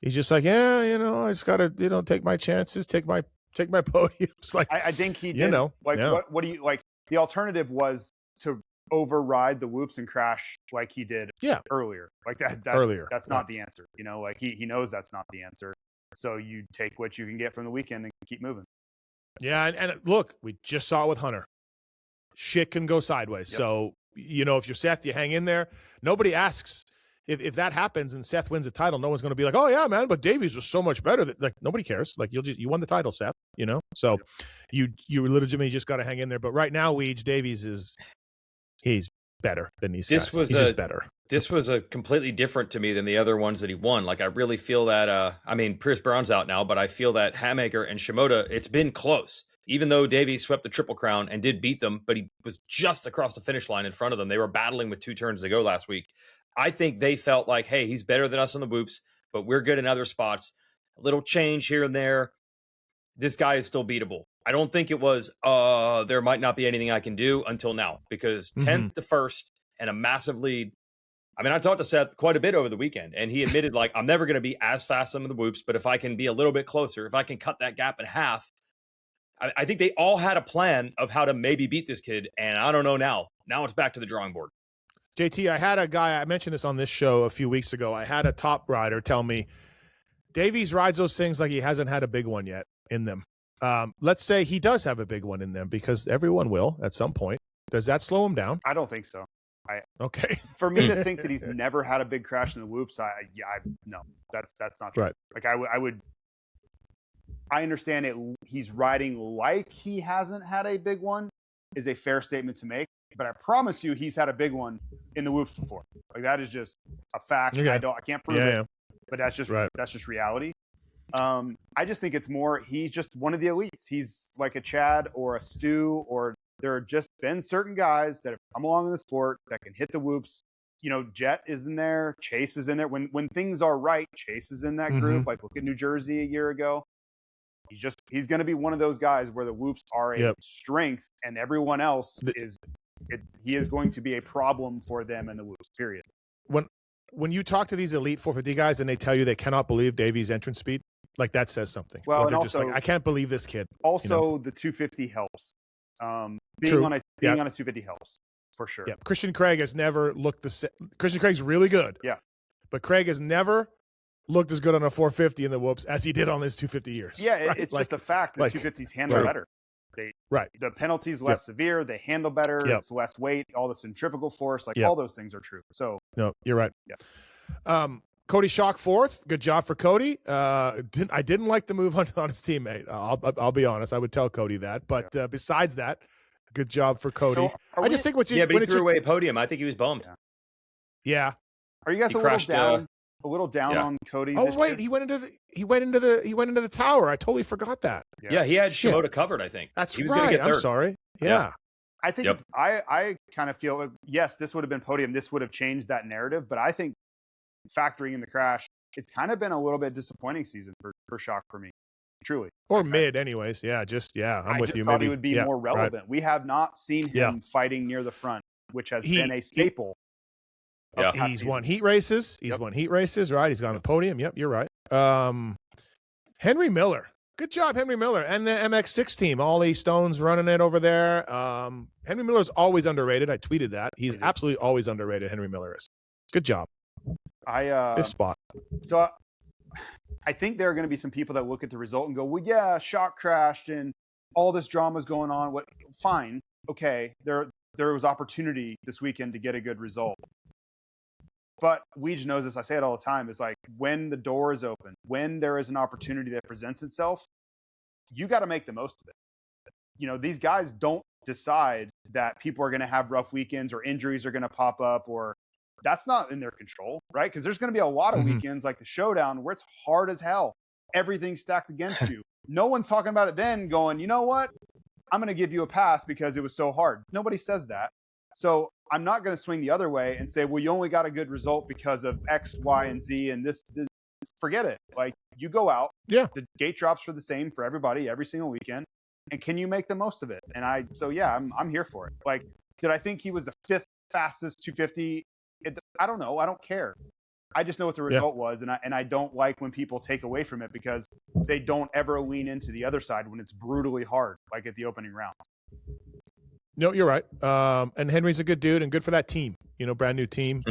He's just like, yeah, you know, I just gotta, you know, take my chances, take my podiums. Like
I think he did.
You know,
like what do you like? The alternative was to override the whoops and crash like he did earlier. Like that's not the answer. You know, like he knows that's not the answer. So you take what you can get from the weekend and keep moving.
Yeah, and look, we just saw it with Hunter. Shit can go sideways. So, you know, if you're Seth, you hang in there. Nobody asks if that happens and Seth wins the title. No one's going to be like, oh yeah, man, but Davies was so much better. Like nobody cares. Like you won the title, Seth. You know, so you legitimately just got to hang in there. But right now, Weege, Davies he's better than these guys. He's just better.
This was a completely different to me than the other ones that he won. Like I really feel that. I mean, Pierce Brown's out now, but I feel that Hamaker and Shimoda, it's been close. Even though Davies swept the Triple Crown and did beat them, but he was just across the finish line in front of them. They were battling with 2 turns to go last week. I think they felt like, hey, he's better than us on the whoops, but we're good in other spots. A little change here and there. This guy is still beatable. I don't think it was, there might not be anything I can do until now, because 10th to 1st and a massive lead. I mean, I talked to Seth quite a bit over the weekend, and he admitted, like, I'm never going to be as fast on the whoops, but if I can be a little bit closer, if I can cut that gap in half, I think they all had a plan of how to maybe beat this kid, and I don't know now. Now it's back to the drawing board.
JT, I had a guy, I mentioned this on this show a few weeks ago. I had a top rider tell me Davies rides those things like he hasn't had a big one yet in them. Let's say he does have a big one in them, because everyone will at some point. Does that slow him down?
I don't think so.
Okay.
For me to think that he's never had a big crash in the whoops, no, that's not true.
Right.
Like I understand it. He's riding like he hasn't had a big one is a fair statement to make, but I promise you he's had a big one in the whoops before. Like that is just a fact.
Okay.
I can't prove it, but that's just reality. I just think it's more, he's just one of the elites. He's like a Chad or a Stu, or there have just been certain guys that have come along in the sport that can hit the whoops. You know, Jet is in there, Chase is in there. When things are right, Chase is in that group. Like look at New Jersey a year ago. He's going to be one of those guys where the whoops are a strength, and everyone else he is going to be a problem for them in the whoops, period.
When you talk to these elite 450 guys and they tell you they cannot believe Davies' entrance speed, like that says something.
Well, and
they're
also,
just like, I can't believe this kid.
Also,
you know?
the 250 helps. Being on a 250 helps for sure.
Yeah, Christian Craig has never looked the same. Christian Craig's really good.
Yeah,
but Craig has never looked as good on a 450 in the whoops as he did on his 250 years.
Yeah,
right?
it's just a fact that 250s handle better. The penalty's less severe. They handle better. It's less weight. All the centrifugal force, all those things are true. So
no, you're right.
Yeah.
Cody Schock 4th. Good job for Cody. I didn't like the move on his teammate. I'll be honest. I would tell Cody that. But besides that, good job for Cody.
So
I just think
but he threw away a podium. I think he was bummed.
Yeah.
Are you guys a little down on Cody?
Oh wait, he went into the tower. I totally forgot that.
Yeah, he had Shimoda covered, I think.
That's
he was
right.
Get
I'm sorry. Yeah.
I think I kind of feel like, yes, this would have been podium. This would have changed that narrative. But I think factoring in the crash, it's kind of been a little bit disappointing season for Schock for me, truly.
Or mid, anyways. Yeah, I'm with you.
I thought
maybe
he would be more relevant.
Right.
We have not seen him fighting near the front, which has been a staple.
He's won heat races. Won heat races, right? He's gone to the podium. Yep, you're right. Henry Miller. Good job, Henry Miller. And the MX6 team. Ollie Stone's running it over there. Henry Miller's always underrated. I tweeted that. He's absolutely always underrated, Henry Miller is. Good job. Fifth spot.
So I think there are going to be some people that look at the result and go, well, yeah, Schock crashed and all this drama's going on. Fine. Okay. There was opportunity this weekend to get a good result. But Weege knows this. I say it all the time. It's like when the door is open, when there is an opportunity that presents itself, you got to make the most of it. You know, these guys don't decide that people are going to have rough weekends or injuries are going to pop up, or that's not in their control, right? Because there's going to be a lot of weekends like the Showdown where it's hard as hell. Everything's stacked against you. No one's talking about it then going, you know what? I'm going to give you a pass because it was so hard. Nobody says that. So I'm not going to swing the other way and say, well, you only got a good result because of X, Y, and Z, and this forget it. Like, you go out.
Yeah.
The gate drops for the same for everybody every single weekend. And can you make the most of it? And I'm here for it. Like, did I think he was the 5th fastest 250? I don't know. I don't care. I just know what the result was, and I don't like when people take away from it because they don't ever lean into the other side when it's brutally hard, like at the opening rounds.
No, you're right. And Henry's a good dude and good for that team. Brand new team.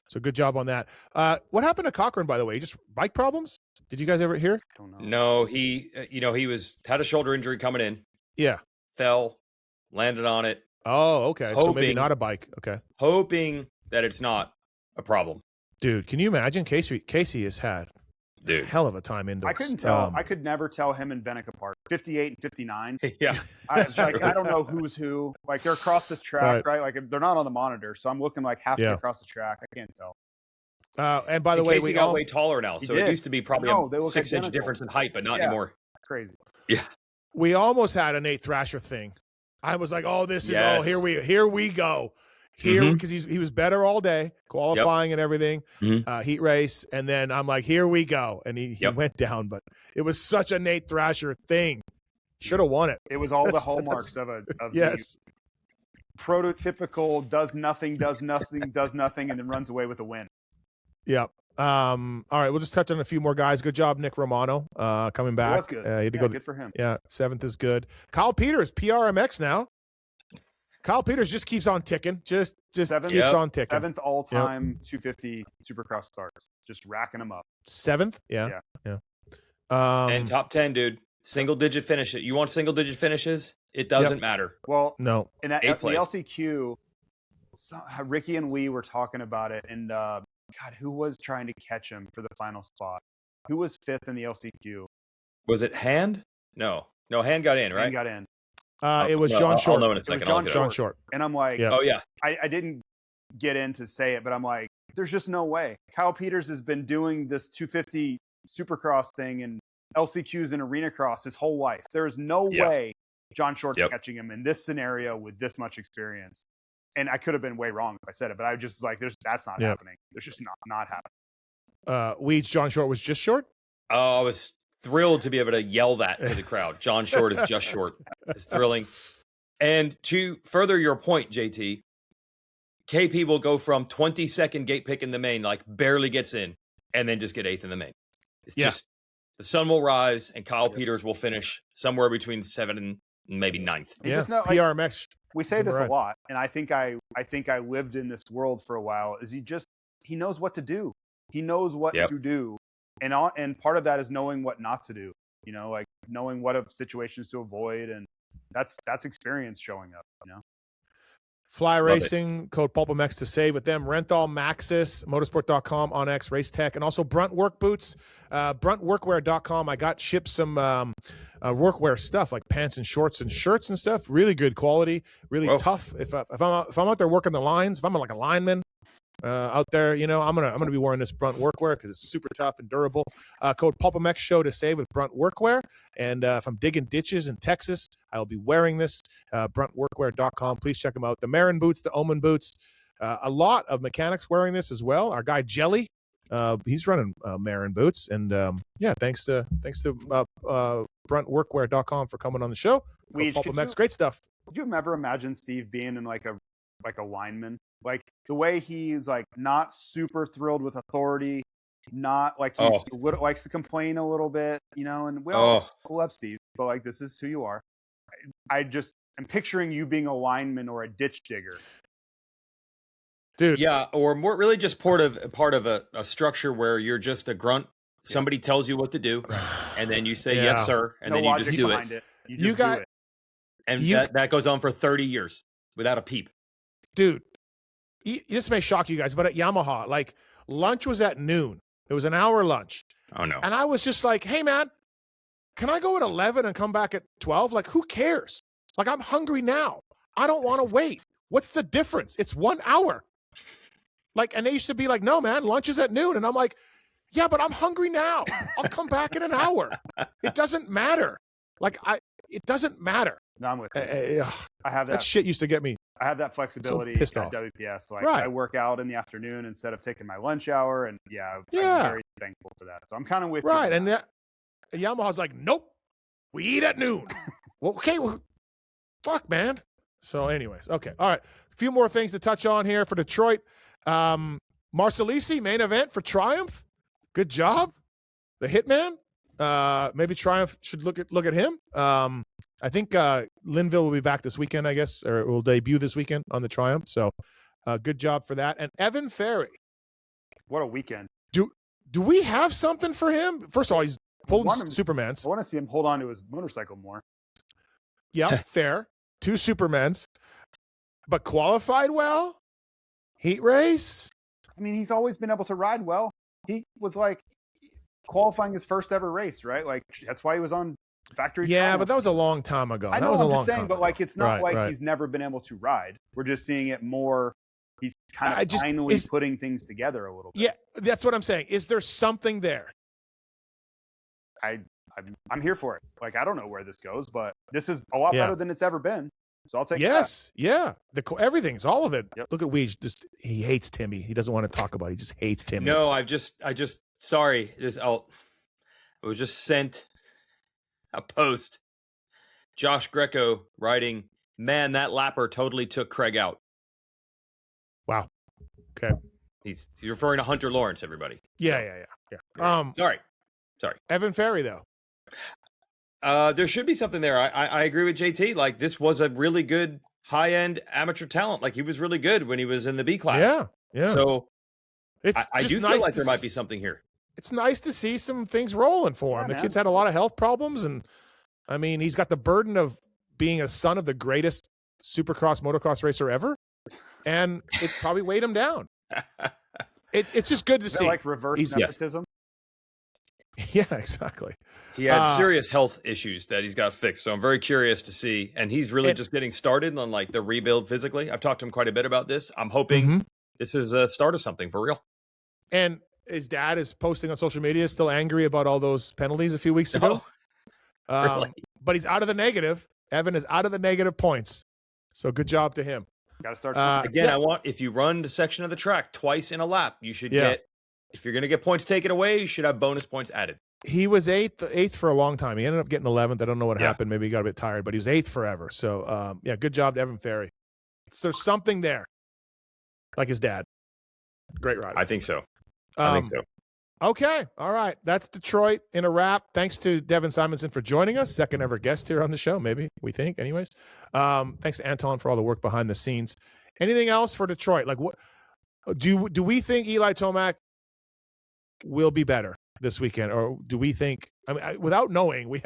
So good job on that. What happened to Cochran, by the way? Just bike problems? Did you guys ever hear?
I don't know.
No, he had a shoulder injury coming in.
Yeah.
Fell, landed on it.
Oh, okay. So maybe not a bike. Okay.
Hoping that it's not a problem.
Dude, can you imagine? Casey has had a hell of a time indoors.
I couldn't tell. I could never tell him and Bennick apart. 58 and 59.
Yeah.
I don't know who's who. Like, they're across this track, right? Like, they're not on the monitor, so I'm looking like halfway across the track. I can't tell.
And by the way,
Casey got way taller now, so it used to be probably a 6-inch difference in height, but not anymore.
That's crazy.
Yeah.
We almost had a Nate Thrasher thing. I was like, oh, this is here we go. Because he was better all day, qualifying and everything, heat race, and then I'm like, here we go, and he went down, but it was such a Nate Thrasher thing. Should have won it.
It was all the hallmarks of the prototypical does nothing, and then runs away with a win.
Yep. All right, we'll just touch on a few more guys. Good job, Nick Romano, coming back.
That's good. Good for him.
Yeah, 7th is good. Kyle Peters, PRMX now. Kyle Peters just keeps on ticking. Just keeps on ticking.
7th all-time 250 Supercross starts. Just racking them up.
7th? Yeah.
And top 10, dude. Single-digit finish it. You want single-digit finishes? It doesn't matter.
Well,
no.
In that the LCQ, Ricky and we were talking about it, and God, who was trying to catch him for the final spot? Who was 5th in the LCQ?
Was it Hand? No, Hand got in, right?
Hand got in.
It was John Short.
I'll know in a second.
John Short. And I'm like,
oh yeah.
I didn't get in to say it, but I'm like, there's just no way. Kyle Peters has been doing this 250 Supercross thing and LCQs and Arena Cross his whole life. There's no way John Short's catching him in this scenario with this much experience. And I could have been way wrong if I said it, but I was just like, that's not happening. There's just not happening.
Weege, John Short was just short?
Oh, I was thrilled to be able to yell that to the crowd. John Short is just short. It's thrilling. And to further your point, JT, KP will go from 22nd gate pick in the main, like barely gets in, and then just get 8th in the main. It's just the sun will rise and Kyle Peters will finish somewhere between 7th and maybe 9th.
Yeah, PRMX.
We say this a lot, and I think I lived in this world for a while. Is he knows what to do. He knows what to do. And part of that is knowing what not to do, like knowing what situations to avoid. And that's experience showing up,
Fly Racing, code Pulpmx to save with them. Renthal, Maxxis, motorsport.com, OnX, Race Tech, and also Brunt Work Boots, bruntworkwear.com. I got shipped some workwear stuff like pants and shorts and shirts and stuff. Really good quality, really tough. If I'm out there working the lines, if I'm like a lineman, out there, I'm gonna be wearing this Brunt Workwear because it's super tough and durable. Code Pulpmxshow to save with Brunt Workwear. And if I'm digging ditches in Texas, I'll be wearing this. BruntWorkwear.com. Please check them out. The Marin boots, the Omen boots. A lot of mechanics wearing this as well. Our guy Jelly, he's running Marin boots. And thanks to BruntWorkwear.com for coming on the show. Pulpmx, great stuff.
Could you ever imagine Steve being in like a lineman? Like the way he's like not super thrilled with authority, not like he likes to complain a little bit, and we all love Steve, but like this is who you are. I just am picturing you being a lineman or a ditch digger.
Dude.
Yeah, or more really just part of a structure where you're just a grunt. Somebody tells you what to do, and then you say yes, sir, and then you just do it.
You got do it.
And that goes on for 30 years without a peep.
Dude. This may shock you guys, but at Yamaha, like lunch was at noon. It was an hour lunch.
Oh no!
And I was just like, "Hey man, can I go at 11 and come back at 12? Like, who cares? Like, I'm hungry now. I don't want to wait. What's the difference? It's 1 hour." Like, and they used to be like, "No man, lunch is at noon," and I'm like, "Yeah, but I'm hungry now. I'll come back in an hour. It doesn't matter. Like, it doesn't matter."
No, I'm with you. I have that.
That shit used to get me.
I have that flexibility
pissed
at
off.
WPS. Like
Right.
I work out in the afternoon instead of taking my lunch hour, and I'm very thankful for that. So I'm kind of with you.
Right, and Yamaha's like, nope, we eat at noon. Well, okay, fuck, man. So, anyways, okay, all right. A few more things to touch on here for Detroit. Marcellisi, main event for Triumph. Good job, the Hitman. Maybe Triumph should look at him. I think Linville will be back this weekend, I guess, or will debut this weekend on the Triumph. So, good job for that. And Evan Ferry.
What a weekend!
Do we have something for him? First of all, he's pulling Supermans.
I want to see him hold on to his motorcycle more.
Yeah, fair. 2 Supermans, but qualified well. Heat race.
I mean, he's always been able to ride well. He was like qualifying his first ever race, right? Like that's why he was on factory.
Yeah,
Triumph.
but that was a long time ago.
I know.
That was
I'm
a long
just saying,
time
but
ago.
like it's not
right.
he's never been able to ride. We're just seeing it more. He's kind of finally putting things together a little bit.
Yeah, that's what I'm saying. Is there something there?
I'm here for it. Like I don't know where this goes, but this is a lot better than it's ever been. So I'll take that.
Yeah. Everything's all of it.
Yep.
Look at Weege. He hates Timmy. He doesn't want to talk about it. He just hates Timmy.
No, I just sorry. I was just sent a post. Josh Greco writing, man, that lapper totally took Craig out.
Wow. Okay.
He's referring to Hunter Lawrence, everybody.
Yeah.
Sorry.
Evan Ferry, though.
There should be something there. I agree with JT. Like, this was a really good high-end amateur talent. Like, he was really good when he was in the B class.
Yeah.
So I do
nice
feel like there might be something here.
It's nice to see some things rolling for him. The kid's had a lot of health problems, and I mean, he's got the burden of being a son of the greatest supercross motocross racer ever, and it probably weighed him down. It's just good to see.
Like reverse nepotism.
Yeah, exactly.
He had serious health issues that he's got fixed. So I'm very curious to see. And he's really just getting started on like the rebuild physically. I've talked to him quite a bit about this. I'm hoping this is a start of something for real.
And his dad is posting on social media, still angry about all those penalties a few weeks ago.
Really?
But he's out of the negative. Evan is out of the negative points. So good job to him.
Got to start.
Again, if you run the section of the track twice in a lap, you should get, if you're going to get points taken away, you should have bonus points added.
He was eighth for a long time. He ended up getting 11th. I don't know what happened. Maybe he got a bit tired, but he was 8th forever. So, good job to Evan Ferry. There's something there. Like his dad. Great rider.
I think so.
Okay. All right. That's Detroit in a wrap. Thanks to Devin Simonson for joining us. Second ever guest here on the show, maybe, we think. Anyways. Thanks to Anton for all the work behind the scenes. Anything else for Detroit? Like, what do we think Eli Tomac will be better this weekend, or do we think? I mean, without knowing, we're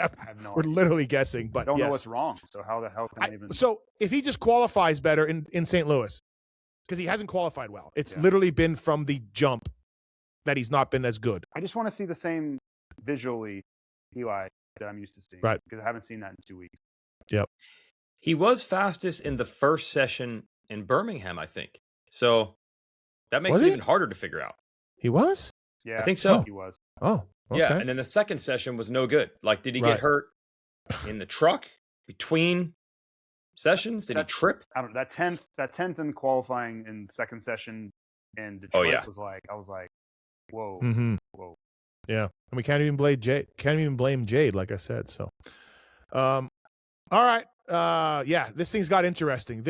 literally guessing. But
I don't know what's wrong. So how the hell can I even?
So if he just qualifies better in St. Louis, because he hasn't qualified well, it's literally been from the jump that he's not been as good.
I just want to see the same visually Eli that I'm used to seeing,
right?
Because I haven't seen that in 2 weeks.
Yep.
He was fastest in the first session in Birmingham, I think. So that makes it even harder to figure out.
He was?
Yeah,
I think so.
He was.
Oh, okay.
Yeah, and then the second session was no good. Like, did he get hurt in the truck between sessions? Did he trip?
I don't know. That 10th in qualifying in second session in Detroit was like, I was like, whoa, whoa.
Yeah, and we can't even blame Jade. Can't even blame Jade, like I said. So, all right. This thing's got interesting.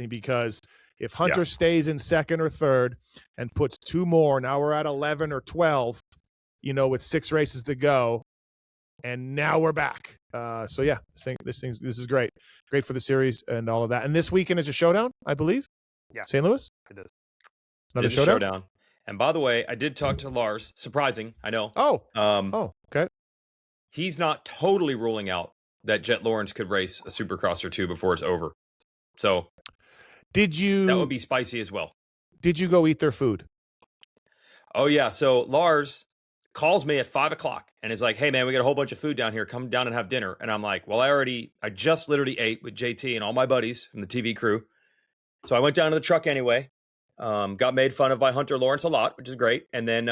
Because if Hunter stays in second or third and puts 2 more, now we're at 11 or 12, with 6 races to go. And now we're back. This is great. Great for the series and all of that. And this weekend is a showdown, I believe.
Yeah.
St. Louis?
It is.
Another
showdown. And by the way, I did talk to Lars. Surprising, I know.
Okay.
He's not totally ruling out that Jet Lawrence could race a Supercross or 2 before it's over. So that would be spicy as well.
Did you go eat their food?
Oh, yeah. So Lars calls me at 5:00 and is like, hey, man, we got a whole bunch of food down here. Come down and have dinner. And I'm like, well, I just literally ate with JT and all my buddies from the TV crew. So I went down to the truck anyway. Got made fun of by Hunter Lawrence a lot, which is great. And then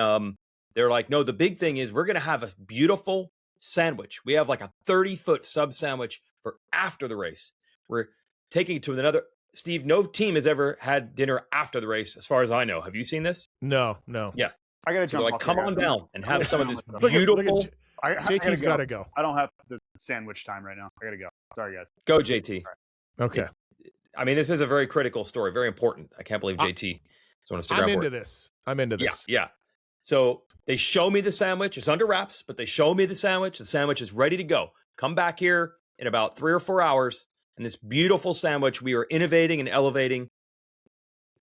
they're like, no, the big thing is we're going to have a beautiful sandwich. We have like a 30-foot sub sandwich for after the race. Where taking it to another. Steve, no team has ever had dinner after the race, as far as I know. Have you seen this?
No.
Yeah.
I gotta
So
jump.
like,
off
come
here,
on
guys.
down and have some of this
Look at
beautiful.
JT's got to go.
I don't have the sandwich time right now. I gotta go. Sorry, guys.
Go, JT.
Okay.
I mean, this is a very critical story, very important. I can't believe JT is want to stick around for it.
I'm into this.
Yeah. So they show me the sandwich. It's under wraps, but they show me the sandwich. The sandwich is ready to go. Come back here in about 3 or 4 hours. And this beautiful sandwich, we are innovating and elevating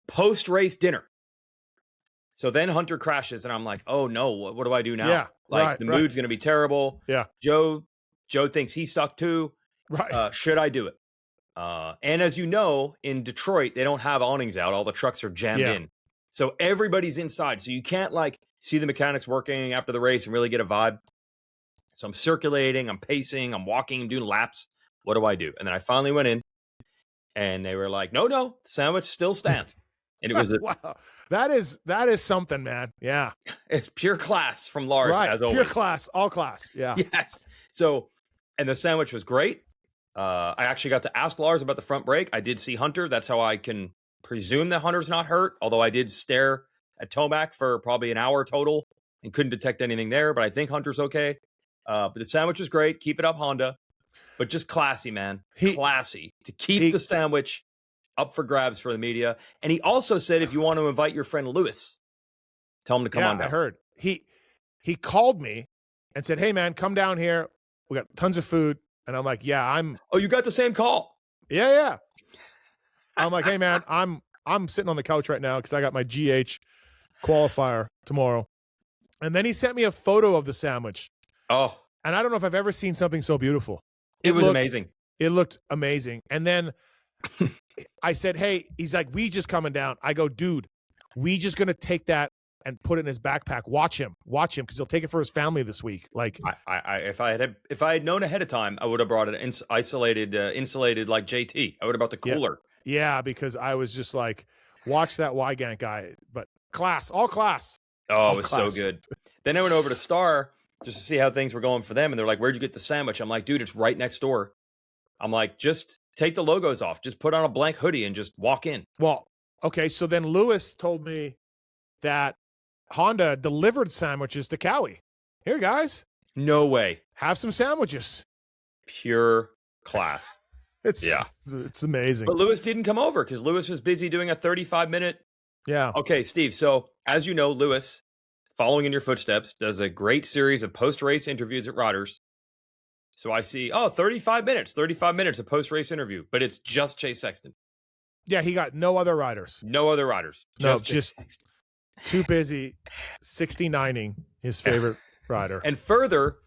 post-race dinner. So then Hunter crashes, and I'm like, oh no, what do I do now?
Yeah,
like the mood's going to be terrible.
Yeah.
Joe thinks he sucked too.
Right.
Should I do it? And as you know, in Detroit, they don't have awnings out. All the trucks are jammed in. So everybody's inside. So you can't like see the mechanics working after the race and really get a vibe. So I'm circulating, I'm pacing, I'm walking, I'm doing laps. What do I do? And then I finally went in, and they were like, no, the sandwich still stands. And it was
wow. That is something, man. Yeah.
It's pure class from Lars, as always.
Pure class, all class. Yeah.
Yes. So, and the sandwich was great. I actually got to ask Lars about the front brake. I did see Hunter. That's how I can presume that Hunter's not hurt, although I did stare at Tomac for probably an hour total and couldn't detect anything there, but I think Hunter's okay. But the sandwich was great. Keep it up, Honda. But just classy, man. Classy. To keep the sandwich up for grabs for the media. And he also said, if you want to invite your friend Lewis, tell him to come on down.
I heard. He called me and said, hey, man, come down here. We got tons of food. And I'm like, yeah,
Oh, you got the same call?
Yeah. I'm like, hey, man, I'm sitting on the couch right now because I got my GH qualifier tomorrow. And then he sent me a photo of the sandwich.
Oh.
And I don't know if I've ever seen something so beautiful.
It was amazing.
It looked amazing. And then I said, hey, he's like, we just coming down. I go, dude, we just going to take that and put it in his backpack. Watch him because he'll take it for his family this week. Like,
if I had known ahead of time, I would have brought it insulated like JT. I would have brought the cooler.
Yeah, because I was just like, watch that Wygant guy. But all class.
Oh, it was so good. Then I went over to Star just to see how things were going for them, and they're like, "Where'd you get the sandwich?" I'm like, "Dude, it's right next door." I'm like, "Just take the logos off. Just put on a blank hoodie and just walk in."
Well, okay. So then Lewis told me that Honda delivered sandwiches to Cowie. Here, guys.
No way.
Have some sandwiches.
Pure class.
It's amazing.
But Lewis didn't come over because Lewis was busy doing a 35-minute.
Yeah.
Okay, Steve. So as you know, Lewis, following in your footsteps, does a great series of post-race interviews at Riders. So I see, 35 minutes of post-race interview, but it's just Chase Sexton.
Yeah, he got no other riders.
No other riders.
Just too busy 69ing his favorite rider.
And further,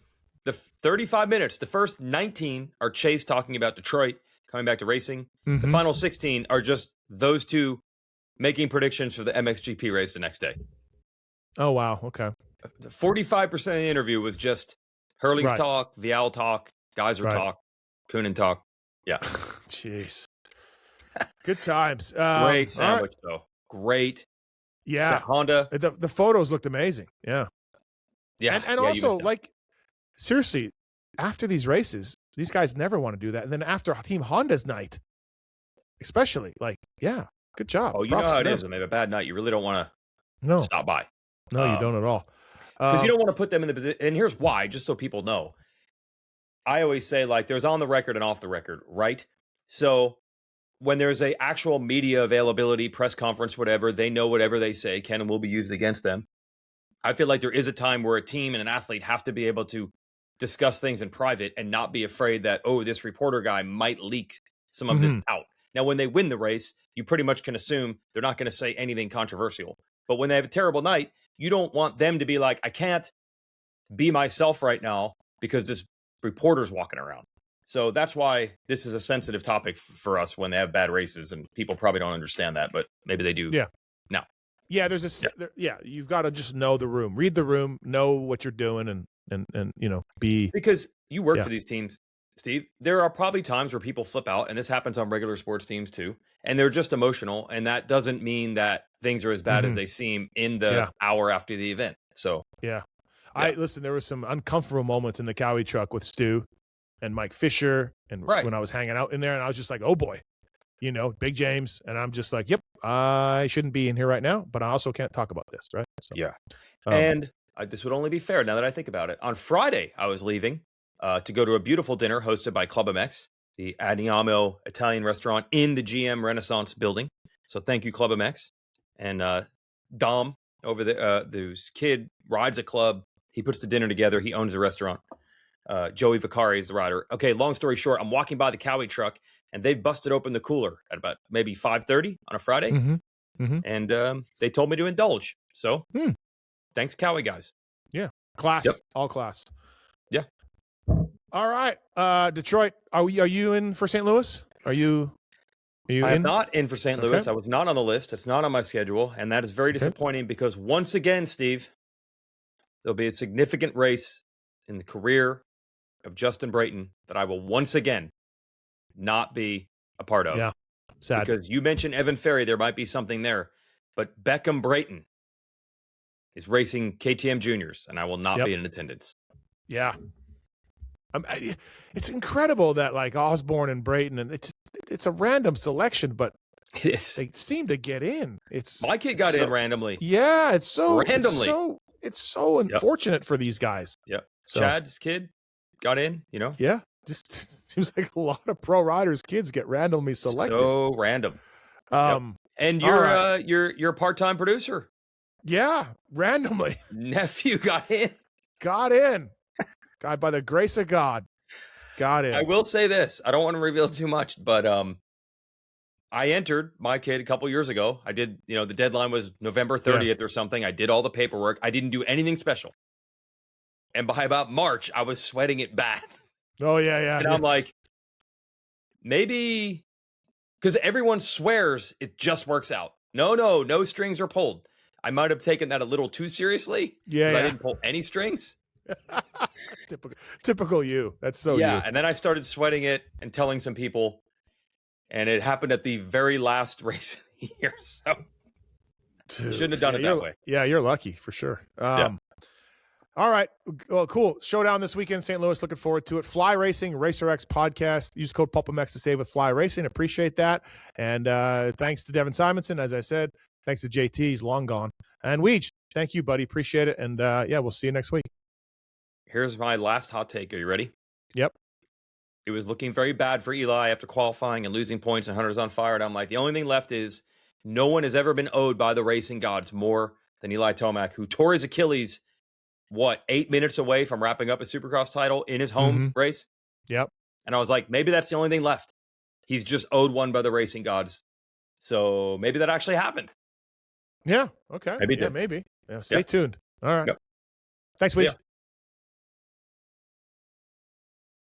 the 35 minutes, the first 19 are Chase talking about Detroit, coming back to racing.
Mm-hmm.
The final 16 are just those two making predictions for the MXGP race the next day.
Oh, wow. Okay.
45% of the interview was just Hurley's talk, Vial talk, Geyser talk, Coonan talk. Yeah.
Jeez. Good times.
Great sandwich, though. Great.
Yeah.
Honda.
The photos looked amazing. Yeah.
Yeah.
And also, like, seriously, after these races, these guys never want to do that. And then after Team Honda's night, especially, like, yeah, good job.
Oh, you know how it is when they have a bad night. You really don't want to stop by.
No, you don't at all.
Because you don't want to put them in the position. And here's why, just so people know. I always say, like, there's on the record and off the record, right? So when there's a actual media availability, press conference, whatever, they know whatever they say can and will be used against them. I feel like there is a time where a team and an athlete have to be able to discuss things in private and not be afraid that, this reporter guy might leak some of this out. Now, when they win the race, you pretty much can assume they're not going to say anything controversial. But when they have a terrible night, you don't want them to be like, I can't be myself right now because this reporter's walking around. So that's why this is a sensitive topic for us when they have bad races, and people probably don't understand that, but maybe they do.
Yeah.
Now.
Yeah, you've got to just know the room, read the room, know what you're doing, and be.
Because you work for these teams, Steve, there are probably times where people flip out, and this happens on regular sports teams too, and they're just emotional, and that doesn't mean that things are as bad as they seem in the hour after the event. So
listen, there were some uncomfortable moments in the Cowie truck with Stu and Mike Fisher, and when I was hanging out in there, and I was just like, oh boy, you know, Big James, and I'm just like, yep, I shouldn't be in here right now, but I also can't talk about this, right? So,
Yeah. And this would only be fair now that I think about it. On Friday, I was leaving to go to a beautiful dinner hosted by Pulpmx, the Aniamo Italian restaurant in the GM Renaissance building. So thank you, Pulpmx. And Dom over there, whose kid rides a club. He puts the dinner together. He owns a restaurant. Joey Vicari is the rider. Okay, long story short, I'm walking by the Cowie truck, and they've busted open the cooler at about maybe 5:30 on a Friday. And they told me to indulge. So thanks, Cowie guys.
Yeah. Class.
Yep.
All class.
Yeah.
All right. Detroit, are you in for St. Louis? Are you
I'm
in?
not in for St. Louis. I was not on the list. It's not on my schedule. And that is very disappointing because once again, Steve, there'll be a significant race in the career of Justin Brayton that I will once again not be a part of.
Yeah. Sad.
Because you mentioned Evan Ferry, there might be something there. But Beckham Brayton is racing KTM Juniors, and I will not be in attendance.
Yeah. It's incredible that like Osborne and Brayton, and it's a random selection, but
it is.
They seem to get in.
My kid got in randomly.
Yeah, it's so
randomly.
It's so unfortunate for for these guys. So,
Chad's kid got in. You know.
Yeah, just seems like a lot of pro riders' kids get randomly selected.
So random. And you're a part-time producer.
Yeah, randomly.
Nephew got in.
Got in. God, by the grace of God, got in.
I will say this. I don't want to reveal too much, but I entered my kid a couple years ago. I did, the deadline was November 30th or something. I did all the paperwork. I didn't do anything special. And by about March, I was sweating it bad.
Oh, yeah.
And I'm like, maybe, because everyone swears it just works out. No strings are pulled. I might have taken that a little too seriously.
Yeah.
I didn't pull any strings.
Typical you. That's so you.
And then I started sweating it and telling some people, and it happened at the very last race of the year. So shouldn't have done it that way.
Yeah, you're lucky for sure. All right. Well, cool. Showdown this weekend, St. Louis. Looking forward to it. Fly Racing, RacerX podcast. Use code Pulpmx to save with Fly Racing. Appreciate that. And thanks to Devin Simonson, as I said. Thanks to JT. He's long gone. And Weege, thank you, buddy. Appreciate it. And we'll see you next week.
Here's my last hot take. Are you ready?
Yep.
It was looking very bad for Eli after qualifying and losing points, and Hunter's on fire. And I'm like, the only thing left is no one has ever been owed by the racing gods more than Eli Tomac, who tore his Achilles, 8 minutes away from wrapping up a Supercross title in his home race?
Yep.
And I was like, maybe that's the only thing left. He's just owed one by the racing gods. So maybe that actually happened.
Yeah. Okay.
Maybe it did.
Maybe. Yeah, stay tuned. All right.
Yep.
Thanks, Weege.